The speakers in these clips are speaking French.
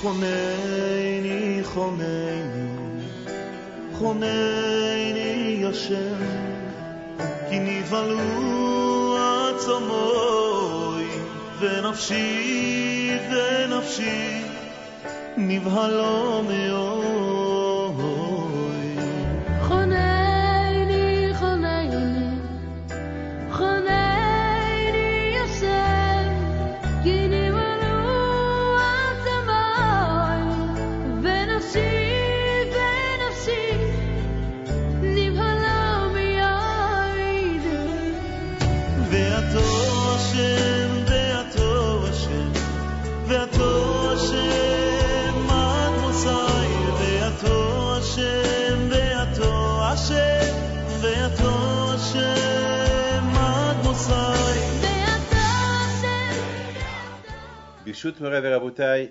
חונני, חונני, חונני השם, כי נבהלו עצמוי, ונפשי, ונפשי, נבהלו מאוד. חונני, חונני, חונני השם, כי נבהלו עצמוי, ונפשי, ונפשי, נבהלו מאוד. ואתו השם, ואתו השם, ואתו השם עד מוסאי, ואתו השם, ואתו השם, ואתו השם עד מוסאי. ואתו השם, Bishut Moray Veraboutai,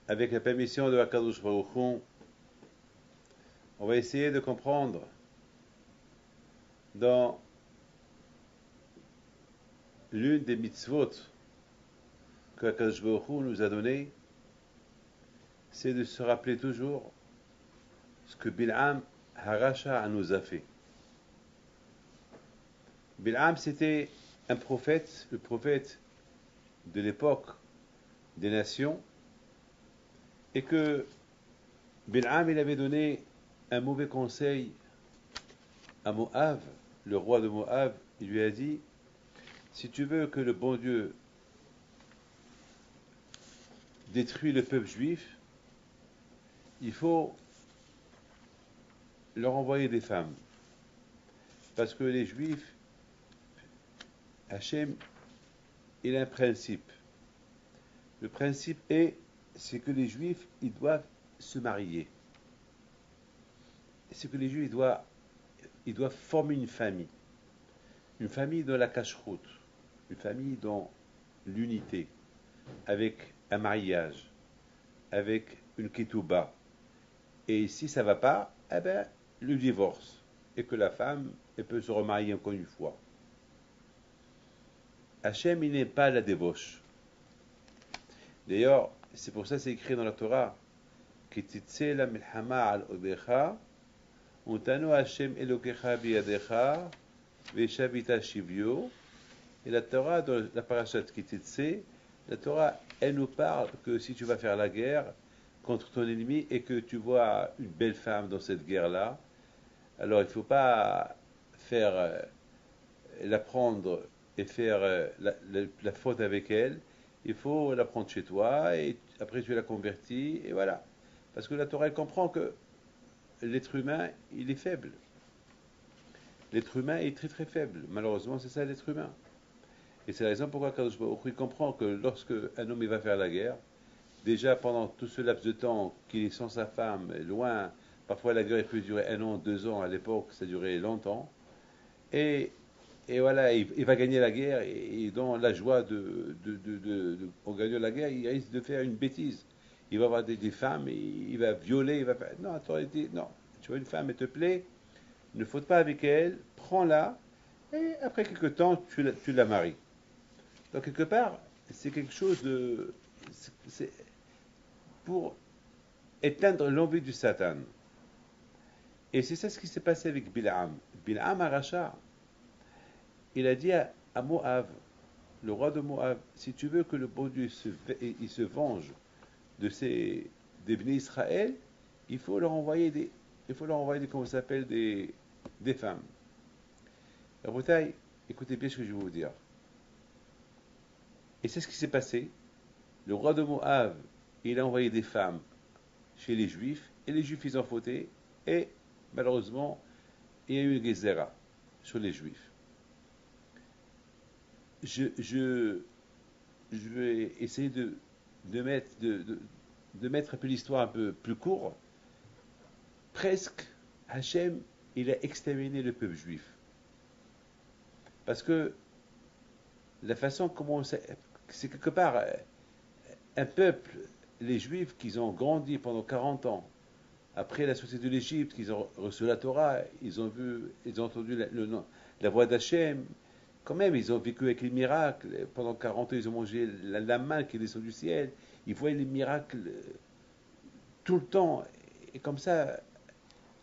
avec la permission de Akadosh Baruch Hu, on va essayer de comprendre dans l'une des mitzvot que Akadosh Baruch Hu nous a donné, c'est de se rappeler toujours ce que Bil'am Harasha nous a fait. Bil'am, c'était un prophète, le prophète de l'époque des nations, et que Bil'am, il avait donné un mauvais conseil à Moab, le roi de Moab. Il lui a dit: si tu veux que le bon Dieu détruise le peuple juif, il faut leur envoyer des femmes, parce que les juifs, Hachem, il a un principe. Le principe c'est que les juifs, ils doivent se marier. C'est que les juifs, ils doivent former une famille dans la cacheroute, une famille dans l'unité, avec un mariage, avec une ketouba. Et si ça ne va pas, eh ben, le divorce, et que la femme, elle peut se remarier encore une fois. Hachem, il n'est pas la débauche. D'ailleurs, c'est pour ça que c'est écrit dans la Torah: Kititse la milhama al obecha, untanu Hachem elokecha biyadecha, veshavita shivyo. Et la Torah, dans la parashat Kititse, la Torah, elle nous parle que si tu vas faire la guerre contre ton ennemi et que tu vois une belle femme dans cette guerre-là, alors il ne faut pas faire la prendre et faire la faute avec elle. Il faut la prendre chez toi et après tu la convertis, et voilà. Parce que la Torah, elle comprend que l'être humain, il est faible. L'être humain est très très faible. Malheureusement, c'est ça l'être humain. Et c'est la raison pourquoi Kadosh Baruch Hu comprend que lorsque un homme il va faire la guerre, déjà pendant tout ce laps de temps qu'il est sans sa femme, loin, parfois la guerre peut durer 1 an, 2 ans, à l'époque ça durait longtemps, et voilà, il va gagner la guerre, et dans la joie en gagnant la guerre, il risque de faire une bêtise. Il va avoir des femmes, il va violer, il va faire... Non, attends, non, tu vois une femme, elle te plaît, ne faute pas avec elle, prends-la, et après quelque temps, tu la maries. Donc quelque part, c'est quelque chose de... C'est pour éteindre l'envie du Satan. Et c'est ça ce qui s'est passé avec Bil'am. Bil'am Harasha, il a dit à Moab, le roi de Moab: si tu veux que le bon Dieu se venge des Bnei Israël, il faut leur envoyer comment ça s'appelle, des femmes. Rabotai, écoutez bien ce que je vais vous dire. Et c'est ce qui s'est passé. Le roi de Moab, il a envoyé des femmes chez les Juifs, et les Juifs, ils ont fauté, et malheureusement, il y a eu une Gezerah sur les Juifs. Je vais essayer de mettre un peu l'histoire un peu plus court. Presque, Hachem, il a exterminé le peuple juif. Parce que la façon comment c'est quelque part un peuple, les Juifs, qui ont grandi pendant 40 ans, après la sortie de l'Égypte, qu'ils ont reçu la Torah, ils ont entendu la voix d'Hachem, quand même, ils ont vécu avec les miracles. Pendant 40 ans, ils ont mangé la main qui descend du ciel. Ils voyaient les miracles tout le temps. Et comme ça,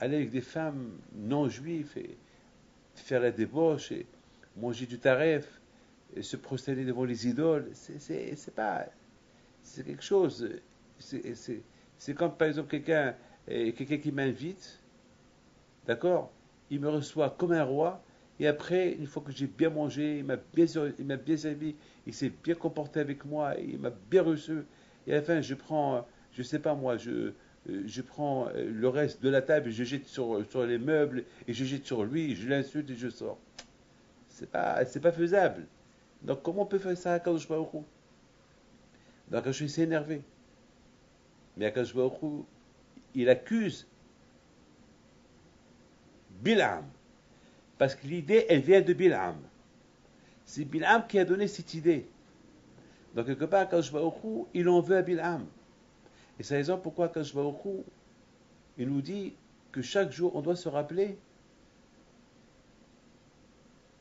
aller avec des femmes non juives et faire la débauche et manger du taref et se prosterner devant les idoles, c'est pas, c'est quelque chose. C'est c'est- c'est comme par exemple quelqu'un qui m'invite, d'accord? Il me reçoit comme un roi. Et après, une fois que j'ai bien mangé, il m'a bien servi, il s'est bien comporté avec moi, il m'a bien reçu. Et à la fin, je prends, je sais pas moi, je prends le reste de la table, et je jette sur les meubles, et je jette sur lui, je l'insulte et je sors. C'est pas faisable. Donc comment on peut faire ça à Kadosh Baruch Hu? Donc je suis énervé. Mais Akadosh Baruch Hu, il accuse Bil'am. Parce que l'idée, elle vient de Bil'am. C'est Bil'am qui a donné cette idée. Donc, quelque part, Akadosh Baruch Hu, il en veut à Bil'am. Et c'est la raison pourquoi Akadosh Baruch Hu, il nous dit que chaque jour, on doit se rappeler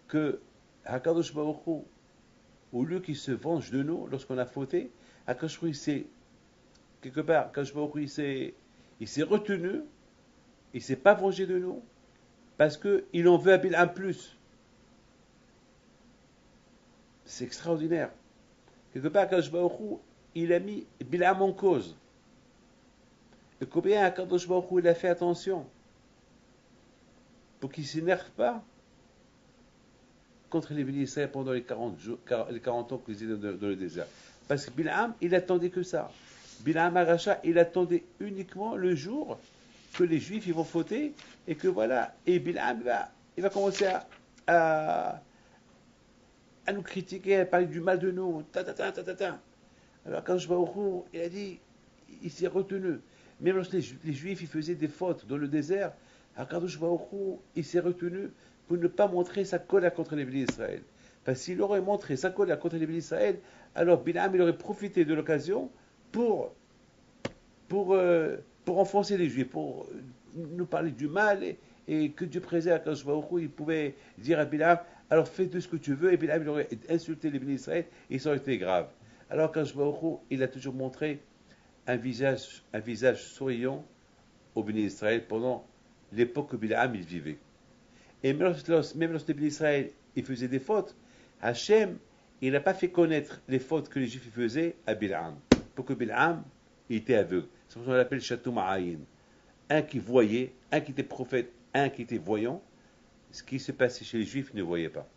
que Akadosh Baruch Hu, au lieu qu'il se venge de nous lorsqu'on a fauté, Akadosh Baruch Hu, quelque part, Akadosh Baruch Hu, il s'est retenu, il ne s'est pas vengé de nous, parce qu'il en veut à Bil'am plus. C'est extraordinaire. Quelque part, Akadosh Baruch Hu, il a mis Bil'am en cause. Et combien Akadosh Baruch Hu, il a fait attention pour qu'il ne s'énerve pas contre les bénis Israël pendant les 40 ans qu'ils étaient dans le désert. Parce que Bil'am, il attendait que ça. Bil'am Aracha, il attendait uniquement le jour que les Juifs ils vont fauter et que voilà. Et Bil'am, il va commencer à nous critiquer, à parler du mal de nous. Alors quand je vois au Hu, il a dit, il s'est retenu. Même lorsque les Juifs ils faisaient des fautes dans le désert, alors quand je vois au Hu, il s'est retenu pour ne pas montrer sa colère contre les bénis d'Israël. Parce qu'il aurait montré sa colère contre les bénis d'Israël, alors Bil'am il aurait profité de l'occasion pour, pour enfoncer les Juifs, pour nous parler du mal et que Dieu préserve quand je vois au Hu, il pouvait dire à Bil'am, alors fais tout ce que tu veux, et Bil'am il aurait insulté les bénis d'Israël et ça aurait été grave. Alors quand je vois au Hu, il a toujours montré un visage souriant au béni d'Israël pendant l'époque que Bil'am il vivait. Et même lorsque les béni d'Israël il faisait des fautes, Hachem il n'a pas fait connaître les fautes que les Juifs faisaient à Bil'am. Pour que Bil'am il était aveugle. C'est pour ça qu'on l'appelle Chatou Ma'ayin. Un qui voyait, un qui était prophète, un qui était voyant. Ce qui se passait chez les Juifs, il ne voyait pas.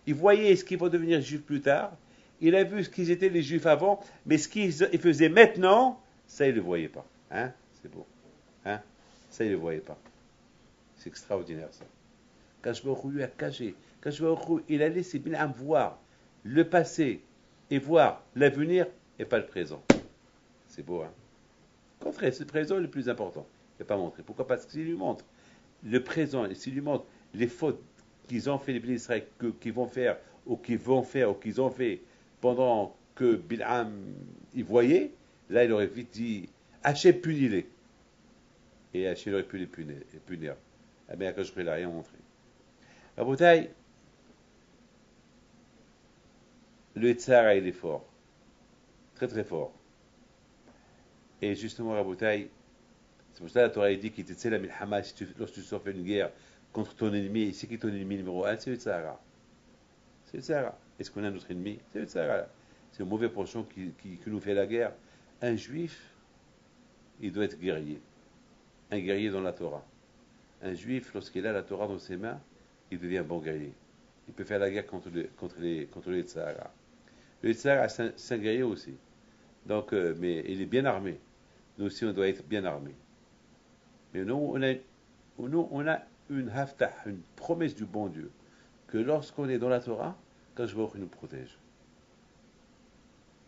Il voyait ce qu'ils vont devenir Juifs plus tard. Il a vu ce qu'ils étaient les Juifs avant, mais ce qu'ils faisaient maintenant, ça, il ne le voyait pas. Hein? C'est beau. Hein? Ça, il ne le voyait pas. C'est extraordinaire, ça. Kadosh Baruch Hu lui a caché. Kadosh Baruch Hu, il a laissé Bil'am voir le passé et voir l'avenir et pas le présent. C'est beau, hein? Au contraire, c'est le présent le plus important. Il n'a pas montré. Pourquoi? Parce qu'il lui montre le présent, et s'il lui montre les fautes qu'ils ont fait les bénis d'Israël, qu'ils vont faire, ou qu'ils vont faire, ou qu'ils ont fait pendant que Bil'am y voyait, là il aurait vite dit Hachem punis-les. Et Hachem aurait pu les punir. Ah bien, quand je ne l'ai rien montré. Rabotai, le Tzara il est fort. Très très fort. Et justement, Rabotai, c'est pour ça que la Torah dit qu'il était la milhama, lorsque tu sors faire une guerre contre ton ennemi, c'est qui ton ennemi numéro un? C'est le Tzara. C'est le Tzara. Est-ce qu'on a notre ennemi? C'est le Tzara. C'est le mauvais penchant qui nous fait la guerre. Un juif, il doit être guerrier. Un guerrier dans la Torah. Un juif, lorsqu'il a la Torah dans ses mains, il devient un bon guerrier. Il peut faire la guerre contre les Tzara. Le Tzara, c'est un guerrier aussi. Donc, mais il est bien armé. Nous aussi, on doit être bien armés. Mais nous, on a une haftah, une promesse du bon Dieu, que lorsqu'on est dans la Torah, quand je vois qu'il nous protège.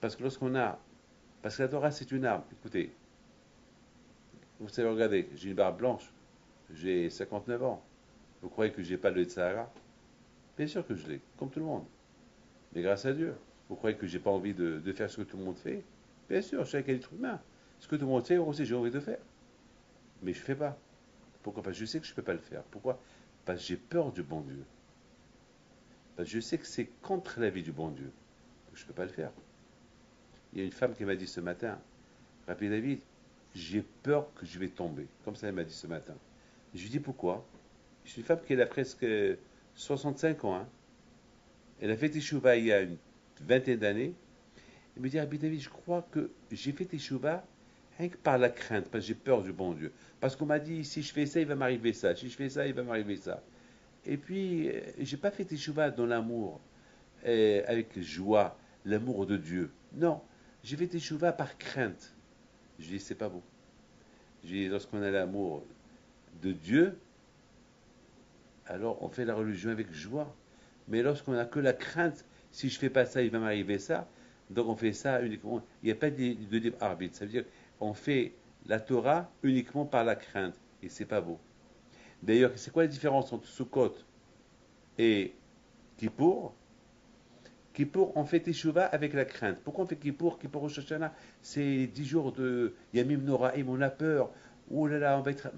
Parce que parce que la Torah c'est une arme. Écoutez, vous savez, regardez, j'ai une barbe blanche, j'ai 59 ans. Vous croyez que j'ai pas le Sahara? Bien sûr que je l'ai, comme tout le monde. Mais grâce à Dieu. Vous croyez que j'ai pas envie de faire ce que tout le monde fait? Bien sûr, je suis un être humain. Ce que tout le monde fait, aussi j'ai envie de faire. Mais je ne fais pas. Pourquoi? Parce que je sais que je ne peux pas le faire. Pourquoi? Parce que j'ai peur du bon Dieu. Parce que je sais que c'est contre la vie du bon Dieu. Donc je ne peux pas le faire. Il y a une femme qui m'a dit ce matin, Rabbi David, j'ai peur que je vais tomber. Comme ça, elle m'a dit ce matin. Je lui dis pourquoi? C'est une femme qui a presque 65 ans. Hein. Elle a fait teshuva il y a une vingtaine d'années. Elle me dit, Rabbi David, je crois que j'ai fait teshuva rien que par la crainte, parce que j'ai peur du bon Dieu. Parce qu'on m'a dit, si je fais ça, il va m'arriver ça. Si je fais ça, il va m'arriver ça. Et puis, j'ai pas fait teshuva dans l'amour, avec joie, l'amour de Dieu. Non, j'ai fait teshuva par crainte. Je dis, c'est pas beau. Je dis, lorsqu'on a l'amour de Dieu, alors on fait la religion avec joie. Mais lorsqu'on n'a que la crainte, si je fais pas ça, il va m'arriver ça. Donc on fait ça uniquement. Il n'y a pas de libre arbitre. Ça veut dire qu'on fait la Torah uniquement par la crainte. Et c'est pas beau. D'ailleurs, c'est quoi la différence entre Sukkot et Kippour? Kippour, on fait Teshuvah avec la crainte. Pourquoi on fait Kippour? Kippour Rosh Hashanah, c'est 10 jours de Yamim Noraim, on a peur. Oh là là, on va être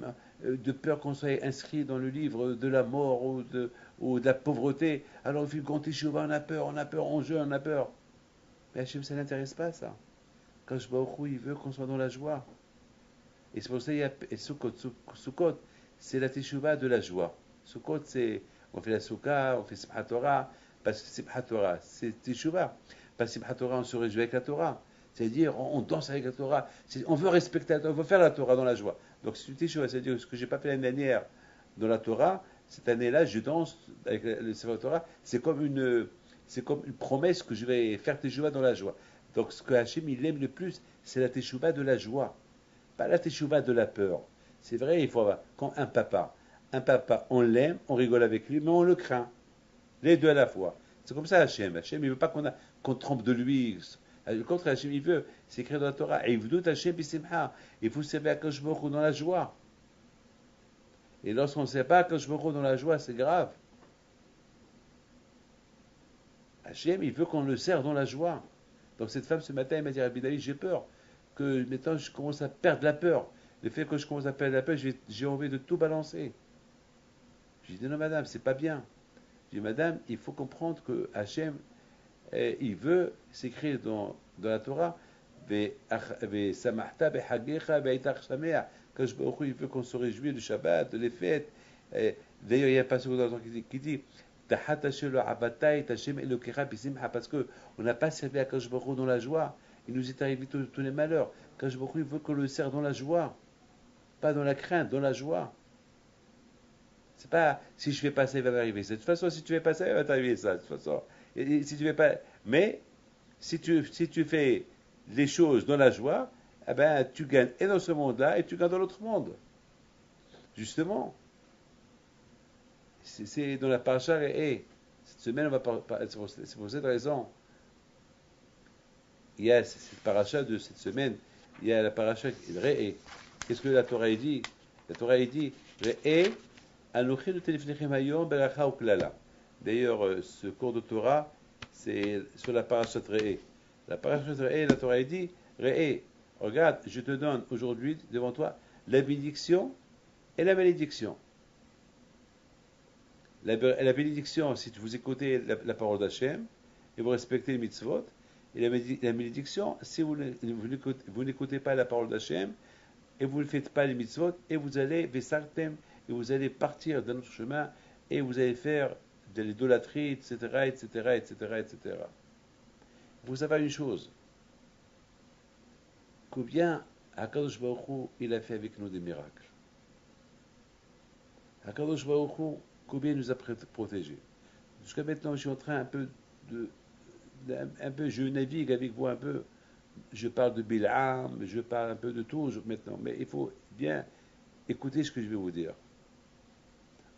de peur qu'on soit inscrit dans le livre de la mort ou de la pauvreté. Alors on fait le grand Teshuvah, on a peur, on jeûne, on a peur. Mais Hachem, ça n'intéresse pas ça. Quand je il veut qu'on soit dans la joie. Et c'est pour ça qu'il y a Sukkot. Sukkot, c'est la Teshuvah de la joie. Sukkot, c'est, on fait la Soukha, on fait Simchat Torah, parce que Simchat Torah, c'est Teshuvah. Parce que Simchat Torah, on se réjouit avec la Torah. C'est-à-dire, on danse avec la Torah. On veut respecter la Torah, on veut faire la Torah dans la joie. Donc c'est une Teshuvah, c'est-à-dire ce que je n'ai pas fait l'année dernière dans la Torah, cette année-là, je danse avec le Sefer Torah. C'est comme une promesse que je vais faire Teshuvah dans la joie. Donc ce que Hachem, il aime le plus, c'est la Teshuvah de la joie. Pas la Teshuvah de la peur. C'est vrai, il faut avoir, quand un papa, on l'aime, on rigole avec lui, mais on le craint. Les deux à la fois. C'est comme ça Hachem. Hachem, il ne veut pas qu'on trompe de lui. Le contraire, Hachem, il veut, c'est écrit dans la Torah. Et vous Hachem bisimha. Il faut servir Akadosh Baruch Hu dans la joie. Et lorsqu'on ne sait pas Akadosh Baruch Hu dans la joie, c'est grave. Hachem, il veut qu'on le serve dans la joie. Donc cette femme, ce matin, elle m'a dit, Rabbi David, j'ai peur. Que maintenant, je commence à perdre la peur. Le fait que je commence à perdre la peur, j'ai envie de tout balancer. Je lui dis, non, madame, c'est pas bien. Je dis, madame, il faut comprendre que Hachem, il veut s'écrire dans la Torah, il veut qu'on se réjouisse du Shabbat, de les fêtes. D'ailleurs, il y a un passage dans la Torah qui dit, parce qu'on n'a pas servi à Akadosh Baruch Hu dans la joie. Il nous est arrivé tous les malheurs. Akadosh Baruch Hu veut qu'on le sert dans la joie, pas dans la crainte, dans la joie. C'est pas si je fais pas ça, il va m'arriver ça. De toute façon, si tu fais pas ça, il va t'arriver ça. De toute façon, et si tu fais pas, mais si tu fais les choses dans la joie, eh ben tu gagnes et dans ce monde-là et tu gagnes dans l'autre monde. Justement, c'est dans la paracha et cette semaine on va parler. C'est pour cette raison. Il y a cette paracha de cette semaine. Il y a la paracha Re'e. Qu'est-ce que la Torah dit? La Torah dit Re'e. D'ailleurs, ce cours de Torah, c'est sur la parashat Re'e. La parashat Re'e, la Torah dit, Re'e, regarde, je te donne aujourd'hui devant toi la bénédiction et la malédiction. La bénédiction, si vous écoutez la parole d'Hachem et vous respectez les mitzvot, et la malédiction, si vous n'écoutez pas la parole d'Hachem et vous ne faites pas les mitzvot, et vous allez vesartem, et vous allez partir d'un autre chemin, et vous allez faire de l'idolâtrie, etc., etc., etc., etc. Vous savez une chose, combien Akadosh Baruch Hu, il a fait avec nous des miracles. Akadosh Baruch Hu, combien il nous a protégés. Jusqu'à maintenant, je suis en train je navigue avec vous un peu, je parle de Bil'am, je parle un peu de tout maintenant, mais il faut bien écouter ce que je vais vous dire.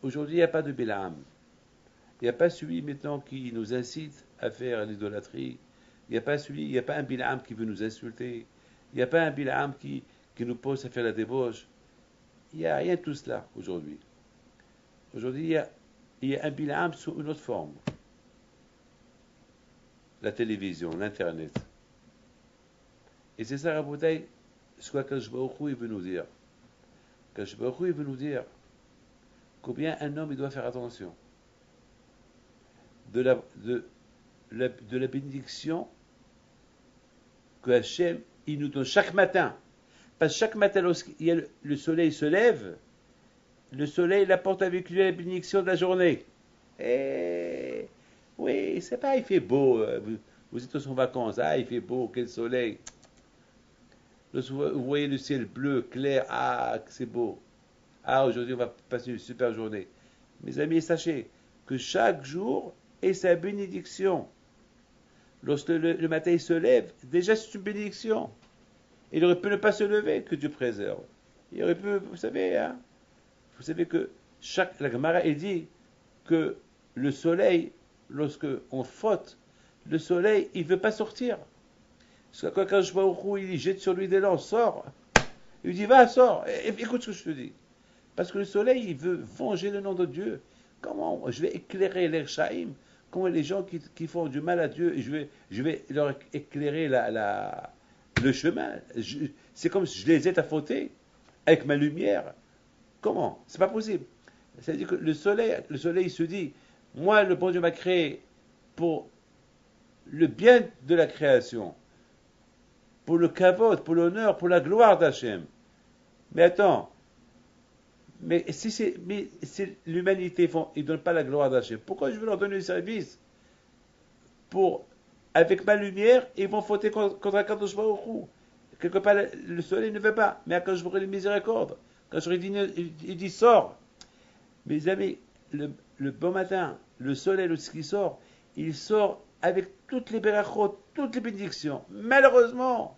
Aujourd'hui, il n'y a pas de Bil'am. Il n'y a pas celui maintenant qui nous incite à faire l'idolâtrie. Il n'y a pas un Bil'am qui veut nous insulter. Il n'y a pas un Bil'am qui nous pousse à faire la débauche. Il n'y a rien de tout cela aujourd'hui. Aujourd'hui, il y a un Bil'am sous une autre forme. La télévision, l'Internet. Et c'est ça, Raboutaï, ce qu'Akadosh Baruch Hu veut nous dire. Akadosh Baruch Hu veut nous dire combien un homme il doit faire attention. de la bénédiction que Hachem, il nous donne chaque matin. Parce que chaque matin, le soleil se lève, le soleil il apporte avec lui la bénédiction de la journée. Et oui, c'est pas, il fait beau, vous êtes tous en vacances, ah, il fait beau, quel soleil. Vous voyez le ciel bleu, clair, ah, c'est beau. Ah, aujourd'hui, on va passer une super journée. Mes amis, sachez que chaque jour est sa bénédiction. Lorsque le matin il se lève, déjà c'est une bénédiction. Il aurait pu ne pas se lever, que Dieu préserve. Il aurait pu, vous savez, hein, vous savez que la Gemara il dit que le soleil, lorsque on faute, le soleil, il ne veut pas sortir. Parce que quand je vois au roux, il jette sur lui des lances, sort. Il dit, va, sors, écoute ce que je te dis. Parce que le soleil, il veut venger le nom de Dieu. Comment je vais éclairer les Shaïm? Comment les gens qui font du mal à Dieu, je vais leur éclairer le chemin. C'est comme si je les aide à fauter avec ma lumière. Comment? C'est pas possible. C'est-à-dire que le soleil, il se dit, moi, le bon Dieu m'a créé pour le bien de la création, pour le kavod, pour l'honneur, pour la gloire d'Hachem. Mais attends, mais si l'humanité ne donne pas la gloire d'Hachem, pourquoi je veux leur donner le service? Avec ma lumière, ils vont fauter contre Akadosh Baruch Hu. Quelque part, le soleil ne veut pas, mais quand je voudrais les miséricordes, quand je il dit sors. Mes amis, le bon matin, le soleil, lorsqu'il sort, il sort avec toutes les berachot, toutes les bénédictions. Malheureusement,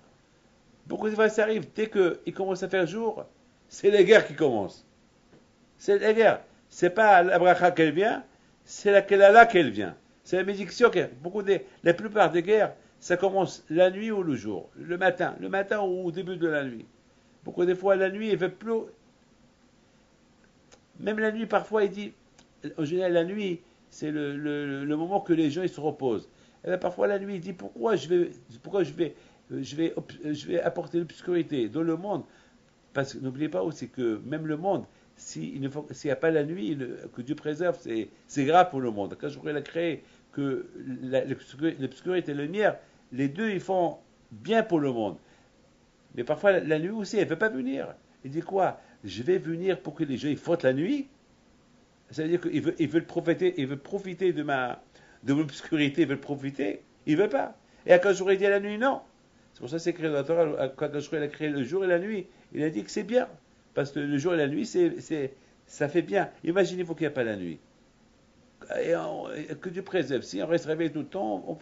beaucoup de fois ça arrive, dès qu'il commence à faire jour, c'est la guerre qui commence. C'est la guerre. C'est pas la bracha qu'elle vient, c'est la kelala qu'elle vient. C'est la bénédiction la plupart des guerres, ça commence la nuit ou le jour, le matin ou au début de la nuit. Beaucoup de fois, la nuit, il ne veut plus. Même la nuit, parfois, il dit, en général, la nuit, c'est le moment que les gens ils se reposent. Et bien, parfois, la nuit, il dit, pourquoi je vais apporter l'obscurité dans le monde? Parce que n'oubliez pas aussi que même le monde, s'il n'y a pas la nuit, que Dieu préserve, c'est grave pour le monde. Quand je voudrais la créer, que l'obscurité et la lumière, les deux, ils font bien pour le monde. Mais parfois, la nuit aussi, elle ne veut pas venir. Il dit quoi? Je vais venir pour que les gens ils fautent la nuit? Ça veut dire qu'ils veulent profiter de mon obscurité, ils veulent profiter. Il ne veut pas. Et quand j'aurais dit à la nuit, non. C'est pour ça que c'est écrit dans la Torah, quand j'aurais a créé le jour et la nuit, il a dit que c'est bien. Parce que le jour et la nuit, ça fait bien. Imaginez-vous qu'il n'y a pas la nuit. Que Dieu préserve. Si on reste réveillé tout le temps,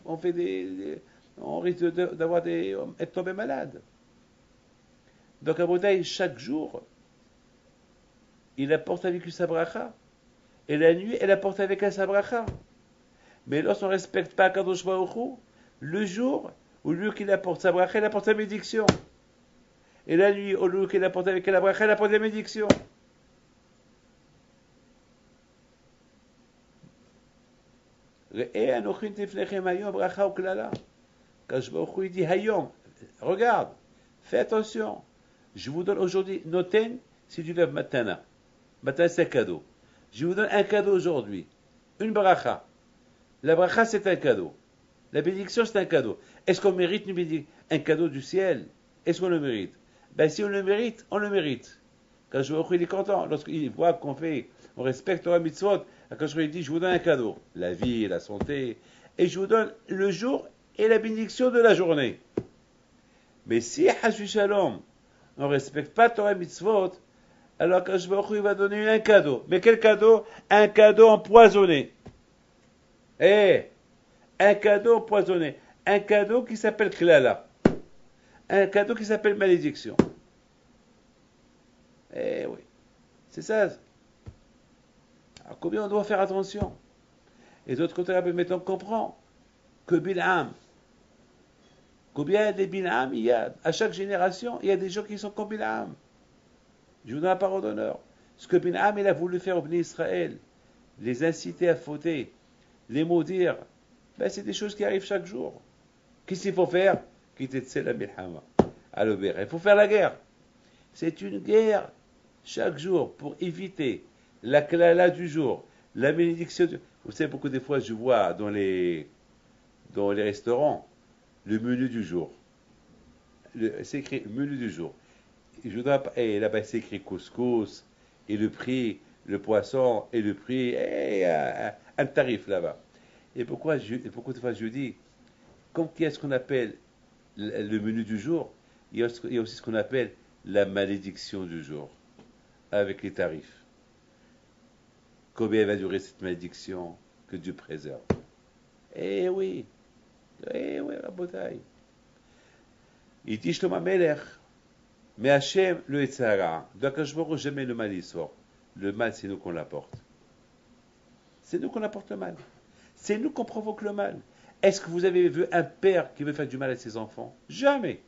on risque d'être tombé malade. Donc à Bodaï, chaque jour, il apporte avec lui sa bracha. Et la nuit, elle apporte avec elle sa bracha. Mais lorsqu'on ne respecte pas Kadosh Baruch Hu, le jour, au lieu qu'il apporte sa bracha, il apporte sa bénédiction. Et la nuit, au lieu qu'il apporte avec elle la bracha, il apporte la bénédiction. Kadosh Baruch Hu dit Hayom, regarde, fais attention. Je vous donne aujourd'hui, noten, c'est du verbe matana. Matana, c'est un cadeau. Je vous donne un cadeau aujourd'hui. Une bracha. La bracha, c'est un cadeau. La bénédiction, c'est un cadeau. Est-ce qu'on mérite un cadeau du ciel? Est-ce qu'on le mérite? Ben, si on le mérite, on le mérite. Quand je vois il est content. Lorsqu'il voit qu'on respecte Torah mitzvot, quand je lui dis, je vous donne un cadeau. La vie, la santé. Et je vous donne le jour et la bénédiction de la journée. Mais si, Hashu Shalom, on ne respecte pas Torah mitzvot, alors quand je vois il va donner un cadeau. Mais quel cadeau? Un cadeau empoisonné. Un cadeau empoisonné. Un cadeau qui s'appelle klala. Un cadeau qui s'appelle malédiction. Oui. C'est ça. Alors combien on doit faire attention? Et d'autre côté, maintenant on comprend que Bil'am, combien de Bil'am il y a? À chaque génération, il y a des gens qui sont comme Bil'am. Je vous donne la parole d'honneur. Ce que Bil'am il a voulu faire au Bnei Israël, les inciter à fauter, les maudire, c'est des choses qui arrivent chaque jour. Qu'est-ce qu'il faut faire? Quitter la milhama. Il faut faire la guerre. C'est une guerre chaque jour pour éviter la klala du jour, la bénédiction. Vous savez, beaucoup des fois, je vois dans les restaurants le menu du jour. C'est écrit menu du jour. Et là-bas, c'est écrit couscous, et le prix, le poisson, et le prix, et un tarif là-bas. Et beaucoup de fois, je dis, qu'est-ce qu'on appelle le menu du jour, il y a aussi ce qu'on appelle la malédiction du jour, avec les tarifs. Combien va durer cette malédiction? Que Dieu préserve. Oui, rabotai. Il dit Shlomo Melech, mais Hachem le Etzara. Donc, je ne jamais le mal il sort. Le mal, c'est nous qu'on l'apporte. C'est nous qu'on apporte le mal. C'est nous qu'on provoque le mal. Est-ce que vous avez vu un père qui veut faire du mal à ses enfants? Jamais.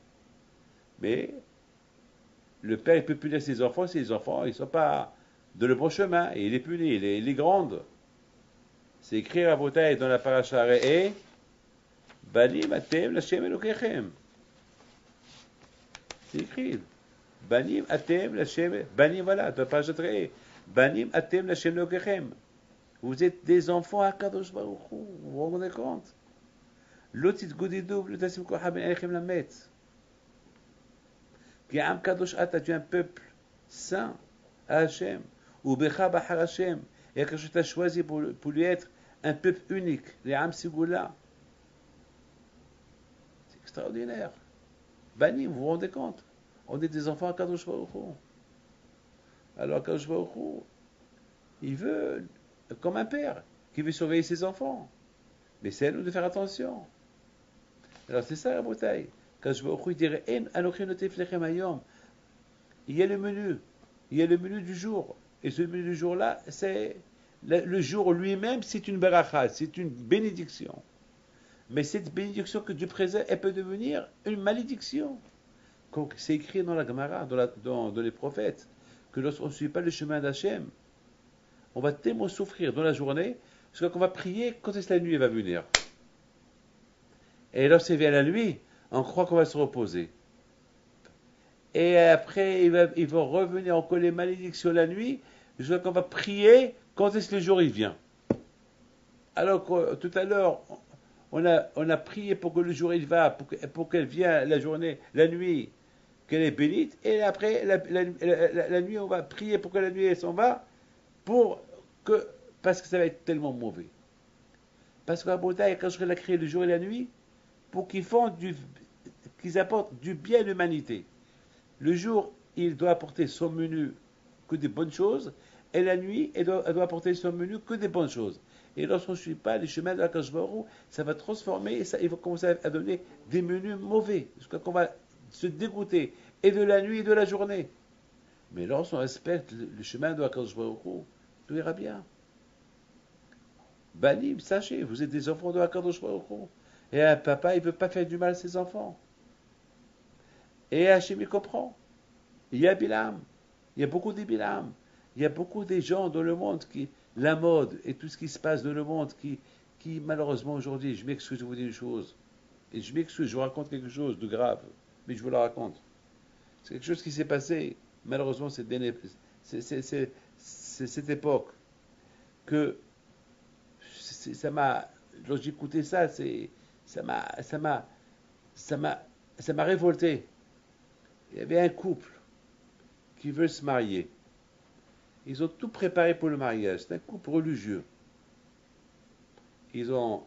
Mais le père, il ne peut punir ses enfants si les enfants, ils ne sont pas de le bon chemin. Et il les punit, il les gronde. C'est écrit à Botaï dans la paracha Re'eh, Banim atem l'Hashem Elokechem. C'est écrit. Banim atem l'Hashem, Banim, voilà, dans la paracha Re'eh. Banim atem l'Hashem Elokechem. Vous êtes des enfants à Kadosh Baruch Hu. Vous vous rendez compte? L'otit goudidou, le tasim koha ben alechem la met. Qui am Kadosh Ata, tu es un peuple saint à Hachem. Ou Becha Bahar Hachem. Et que je t'ai choisi pour lui être un peuple unique, les Am Sigoula. C'est extraordinaire. Banim, vous vous rendez compte? On est des enfants à Kadosh Baruch Hu. Alors Kadosh Baruch Hu, il veut, comme un père, qui veut surveiller ses enfants. Mais c'est à nous de faire attention. Alors c'est ça la bouteille. Kadosh Baruch Hu, il dirait, Anochi notif lechem hayom. Il y a le menu. Il y a le menu du jour. Et ce menu du jour-là, c'est le jour lui-même, c'est une beracha, c'est une bénédiction. Mais cette bénédiction que Dieu préserve, elle peut devenir une malédiction. Donc, c'est écrit dans la Gemara, dans les prophètes, que lorsqu'on ne suit pas le chemin d'Hachem, on va tellement souffrir dans la journée, jusqu'à qu'on va prier quand est-ce que la nuit va venir. Et lorsqu'il vient la nuit, on croit qu'on va se reposer. Et après, ils vont revenir encore les malédictions la nuit, jusqu'à qu'on va prier quand est-ce que le jour il vient. Alors que tout à l'heure, on a prié pour que le jour il va, pour qu'elle vienne la journée, la nuit, qu'elle est bénite, et après, la nuit, on va prier pour que la nuit elle s'en va, parce que ça va être tellement mauvais. Parce qu'à Bouddha, quand je a créé le jour et la nuit, pour qu'ils apportent du bien à l'humanité. Le jour, il doit apporter son menu que des bonnes choses, et la nuit, elle doit apporter son menu que des bonnes choses. Et lorsqu'on ne suit pas les chemins de la Kadosh Baruch Hu, ça va transformer, et il va commencer à donner des menus mauvais, jusqu'à qu'on va se dégoûter, et de la nuit et de la journée. Mais lorsqu'on respecte le chemin de la Kadosh Baruch Hu, tout ira bien. Banim, sachez, vous êtes des enfants de la Kadosh Baruch Hu. Et un papa, il ne veut pas faire du mal à ses enfants. Et Hachem, il comprend. Il y a Bilam. Il y a beaucoup de Bilam. Il y a beaucoup de gens dans le monde la mode et tout ce qui se passe dans le monde qui malheureusement aujourd'hui, je m'excuse de vous dire une chose. Et je m'excuse, je vous raconte quelque chose de grave. Mais je vous la raconte. C'est quelque chose qui s'est passé. Malheureusement, c'est cette époque que ça m'a, lorsque j'écoutais ça, ça m'a révolté. Il y avait un couple qui veut se marier. Ils ont tout préparé pour le mariage. C'est un couple religieux. Ils ont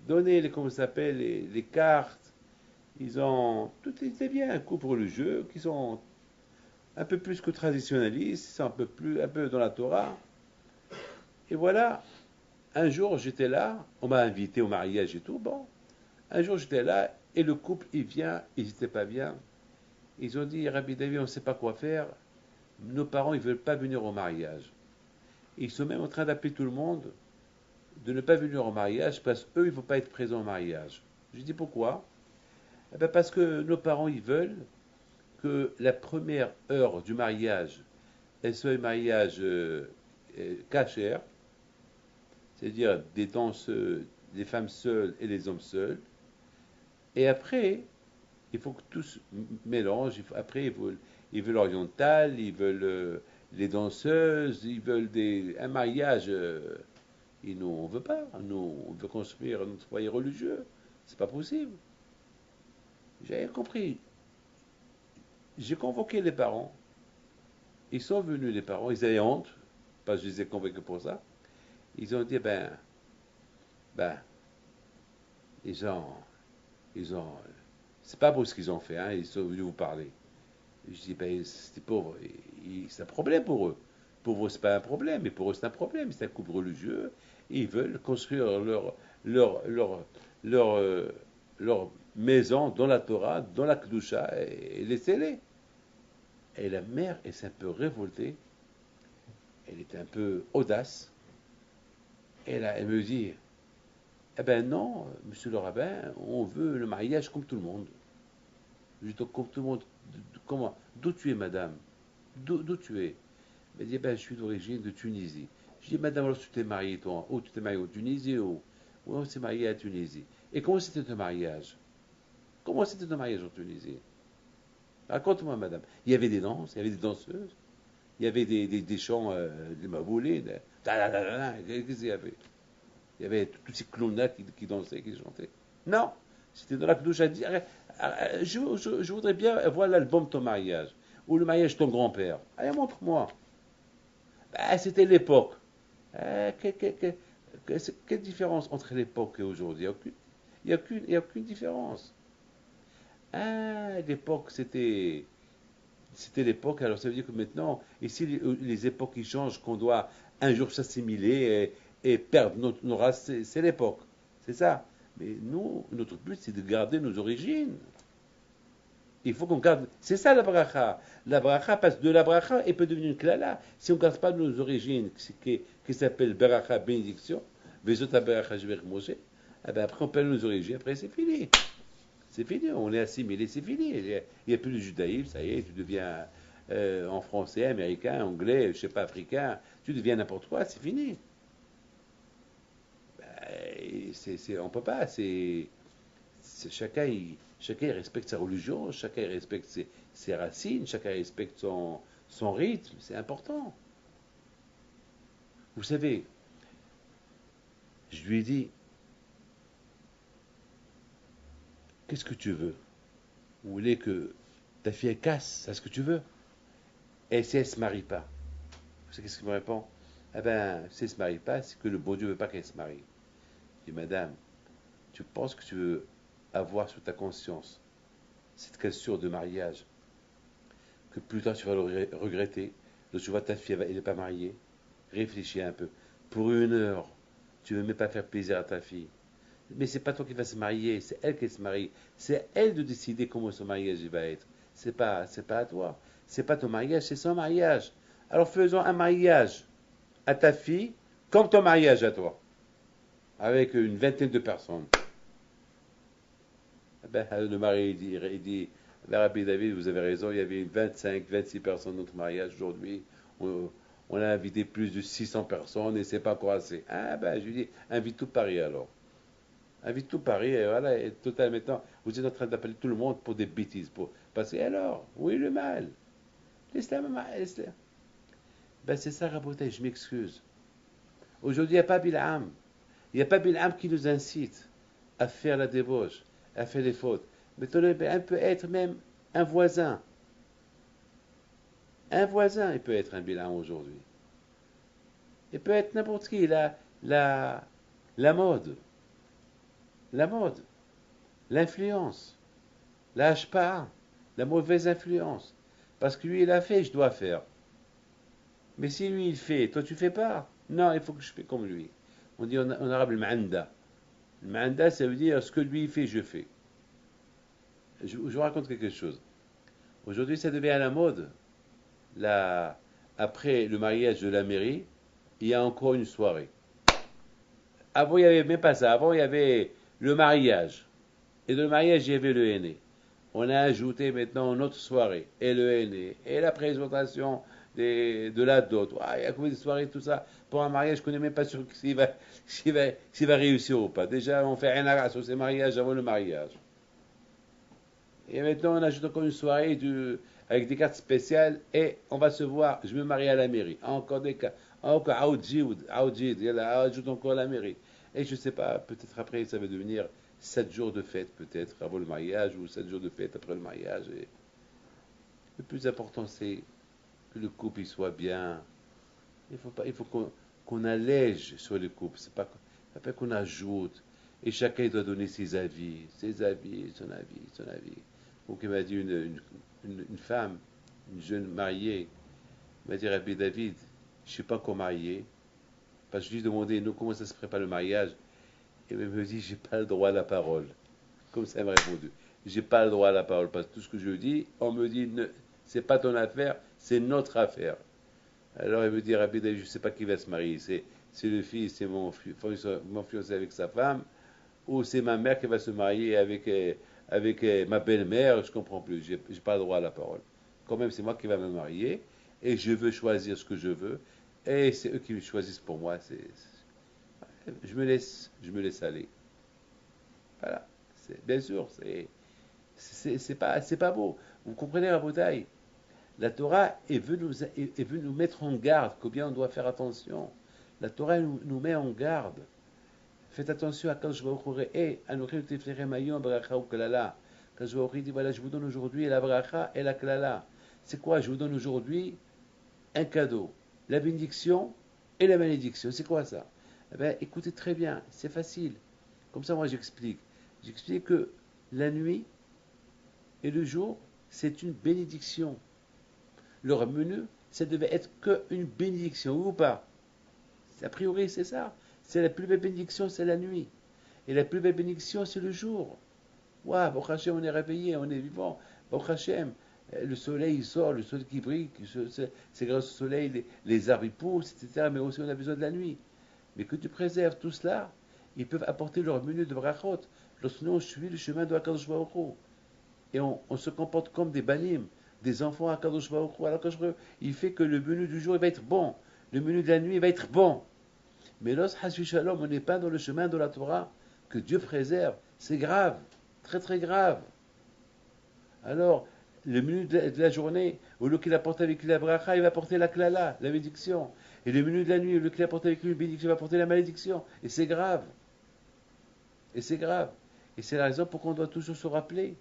donné les cartes. Tout était bien. Un couple religieux qui sont un peu plus que traditionnalistes, ils sont un peu dans la Torah. Et voilà, un jour j'étais là, on m'a invité au mariage et tout. Bon, un jour j'étais là et le couple il vient, ils n'étaient pas bien. Ils ont dit, Rabbi David, on ne sait pas quoi faire. Nos parents, ils ne veulent pas venir au mariage. Ils sont même en train d'appeler tout le monde de ne pas venir au mariage parce qu'eux, ils ne vont pas être présents au mariage. Je dis pourquoi? Eh bien parce que nos parents, ils veulent que la première heure du mariage, elle soit un mariage kasher, c'est-à-dire des danseuses, des femmes seules et les hommes seuls. Et après, il faut que tout se mélange. Après, ils veulent l'oriental, ils veulent les danseuses, ils veulent un mariage Et nous, on veut pas. Nous, on veut construire notre foyer religieux. C'est pas possible. J'ai compris. J'ai convoqué les parents. Ils sont venus, les parents. Ils avaient honte. Parce que je les ai convoqués pour ça. Ils ont dit, ben, ils ont, c'est pas beau ce qu'ils ont fait, hein. Ils sont venus vous parler. Je dis, ben, c'était pauvre. C'est un problème pour eux. Pour vous, c'est pas un problème, mais pour eux, c'est un problème. C'est un couple religieux. Ils veulent construire leur, leur, leur, euh, leur maison dans la Torah, dans la Kedusha, et laissez-les. Et la mère, elle s'est un peu révoltée. Elle était un peu audace. Et là, elle me dit, eh ben non, monsieur le rabbin, on veut le mariage comme tout le monde. Je dis, comme tout le monde, comment? D'où tu es, madame? D'où tu es? Elle dit, ben, je suis d'origine de Tunisie. Je dis, madame, alors tu t'es mariée, toi? Oh, tu t'es mariée en Tunisie? Oh, oui, on s'est marié à Tunisie. Et comment c'était ton mariage? Comment c'était ton mariage en Tunisie? Raconte-moi, madame. Il y avait des danses, il y avait des danseuses, il y avait des chants, des maboulés, qu'est-ce qu'il y avait? Il y avait tous ces clowns-là qui dansaient, qui chantaient. Non, c'était dans la douche à dire, je voudrais bien voir l'album de ton mariage, ou le mariage de ton grand-père. Allez, montre-moi. Ben, c'était l'époque. Quelle différence entre l'époque et aujourd'hui? Il n'y a aucune différence. Ah, l'époque, c'était l'époque, alors ça veut dire que maintenant, ici, les époques qui changent, qu'on doit un jour s'assimiler et perdre nos races, c'est l'époque. C'est ça. Mais nous, notre but, c'est de garder nos origines. Il faut qu'on garde. C'est ça la bracha. La bracha passe de la bracha et peut devenir une klala. Si on ne garde pas nos origines, qui s'appelle bracha, bénédiction, Vezota bracha, je vais Moshe, eh ben après on perd nos origines, après c'est fini. C'est fini, on est assimilé, c'est fini. Il n'y a plus de judaïsme, ça y est, tu deviens en français, américain, anglais, je ne sais pas, africain, tu deviens n'importe quoi, c'est fini. On ne peut pas, chacun, chacun respecte sa religion, chacun respecte ses racines, chacun respecte son rythme, c'est important. Vous savez, je lui ai dit, qu'est-ce que tu veux? Vous voulez que ta fille elle casse, c'est ce que tu veux? Et si elle ne se marie pas? Vous savez qu'est-ce qu'il me répond? Eh bien, si elle ne se marie pas, c'est que le bon Dieu ne veut pas qu'elle se marie. Je dis, madame, tu penses que tu veux avoir sur ta conscience cette question de mariage, que plus tard tu vas le regretter, donc tu vois ta fille, elle n'est pas mariée, réfléchis un peu. Pour 1 heure, tu ne veux même pas faire plaisir à ta fille. Mais c'est pas toi qui vas se marier, c'est elle qui se marie. C'est elle de décider comment son mariage va être. C'est pas à toi. C'est pas ton mariage, c'est son mariage. Alors faisons un mariage à ta fille comme ton mariage à toi, avec une vingtaine de personnes. Ben, le mari il dit, Rabbi David, vous avez raison, il y avait 25, 26 personnes dans notre mariage aujourd'hui. On a invité plus de 600 personnes et c'est pas encore assez. Ah ben, je lui dis, invite tout Paris alors. Invite tout Paris, et voilà, et total maintenant, vous êtes en train d'appeler tout le monde pour des bêtises. Parce que alors, oui, le mal. L'islam, ben c'est ça, Rabotai, je m'excuse. Aujourd'hui, il n'y a pas Bilham. Il n'y a pas Bilham qui nous incite à faire la débauche, à faire les fautes. Mais Bilham peut être même un voisin. Un voisin, il peut être un Bilham aujourd'hui. Il peut être n'importe qui. La mode. La mode, l'influence, la hashpa, la mauvaise influence. Parce que lui, il a fait, je dois faire. Mais si lui, il fait, toi, tu fais pas. Non, il faut que je fais comme lui. On dit en arabe le ma'anda. Le ma'anda, ça veut dire ce que lui, il fait, je fais. Je vous raconte quelque chose. Aujourd'hui, ça devient à la mode. Après le mariage de la mairie, il y a encore une soirée. Avant, il n'y avait même pas ça. Avant, il y avait le mariage. Et dans le mariage, il y avait le henné. On a ajouté maintenant une autre soirée. Et le henné. Et la présentation de la dot. Il y a combien de soirées, tout ça. Pour un mariage, je ne connais même pas sûr s'il va réussir ou pas. Déjà, on fait rien sur ces mariages avant le mariage. Et maintenant, on ajoute encore une soirée avec des cartes spéciales, et on va se voir, je me marie à la mairie. Encore des cas, encore Aoudjid, ajoute encore à la mairie. Et je sais pas, peut-être après ça va devenir 7 jours de fête, peut-être avant le mariage, ou 7 jours de fête après le mariage. Et le plus important, c'est que le couple il soit bien. Il faut qu'on allège sur le couple, c'est pas qu'on ajoute. Et chacun doit donner ses avis, son avis, son avis. Donc il m'a dit une femme, une jeune mariée, m'a dit Rabbi David, je ne suis pas encore marié. Parce que je lui ai demandé, nous, comment ça se prépare le mariage? Et elle me dit, j'ai pas le droit à la parole. Comme ça, elle m'a répondu. J'ai pas le droit à la parole. Parce que tout ce que je dis, on me dit, c'est pas ton affaire, c'est notre affaire. Alors elle me dit, Rabbi David, je ne sais pas qui va se marier. C'est le fils, c'est mon fiancé avec sa femme, ou c'est ma mère qui va se marier avec ma belle-mère, je ne comprends plus. J'ai pas le droit à la parole. Quand même, c'est moi qui va me marier, et je veux choisir ce que je veux, et c'est eux qui me choisissent pour moi. Je me laisse aller. Voilà. Bien sûr, c'est pas beau. Vous comprenez, Rabotaï? La Torah veut nous mettre en garde, combien on doit faire attention. La Torah nous met en garde. Faites attention à quand je vais au et à nous réussir maillon bracha ou klala. Quand je vais dit voilà, je vous donne aujourd'hui la bracha et la klala. C'est quoi? Je vous donne aujourd'hui un cadeau, la bénédiction et la malédiction. C'est quoi ça? Eh bien, écoutez très bien, c'est facile. Comme ça, moi, j'explique. J'explique que la nuit et le jour, c'est une bénédiction. Leur menu, ça devait être qu'une bénédiction, ou pas? A priori, c'est ça. C'est la plus belle bénédiction, c'est la nuit. Et la plus belle bénédiction, c'est le jour. Waouh, Baruch Hashem, on est réveillé, on est vivant. Baruch Hashem, le soleil il sort, le soleil qui brille, c'est grâce au soleil, les arbres ils poussent, etc. Mais aussi on a besoin de la nuit. Mais que tu préserves tout cela, ils peuvent apporter leur menu de brachot. Lorsque nous on suit le chemin de Hakadosh Baruch Hu. Et on se comporte comme des banim, des enfants à Hakadosh Baruch Hu. Alors il fait que le menu du jour il va être bon, le menu de la nuit il va être bon. Mais lorsque Hasbi Shalom, on n'est pas dans le chemin de la Torah, que Dieu préserve, c'est grave, très très grave. Alors, le menu de la journée, au lieu qu'il apporte avec lui la bracha, il va porter la klala, la bénédiction. Et le menu de la nuit, au lieu qu'il apporte avec lui la bénédiction, il va porter la malédiction. Et c'est grave. Et c'est grave. Et c'est la raison pour qu'on doit toujours se rappeler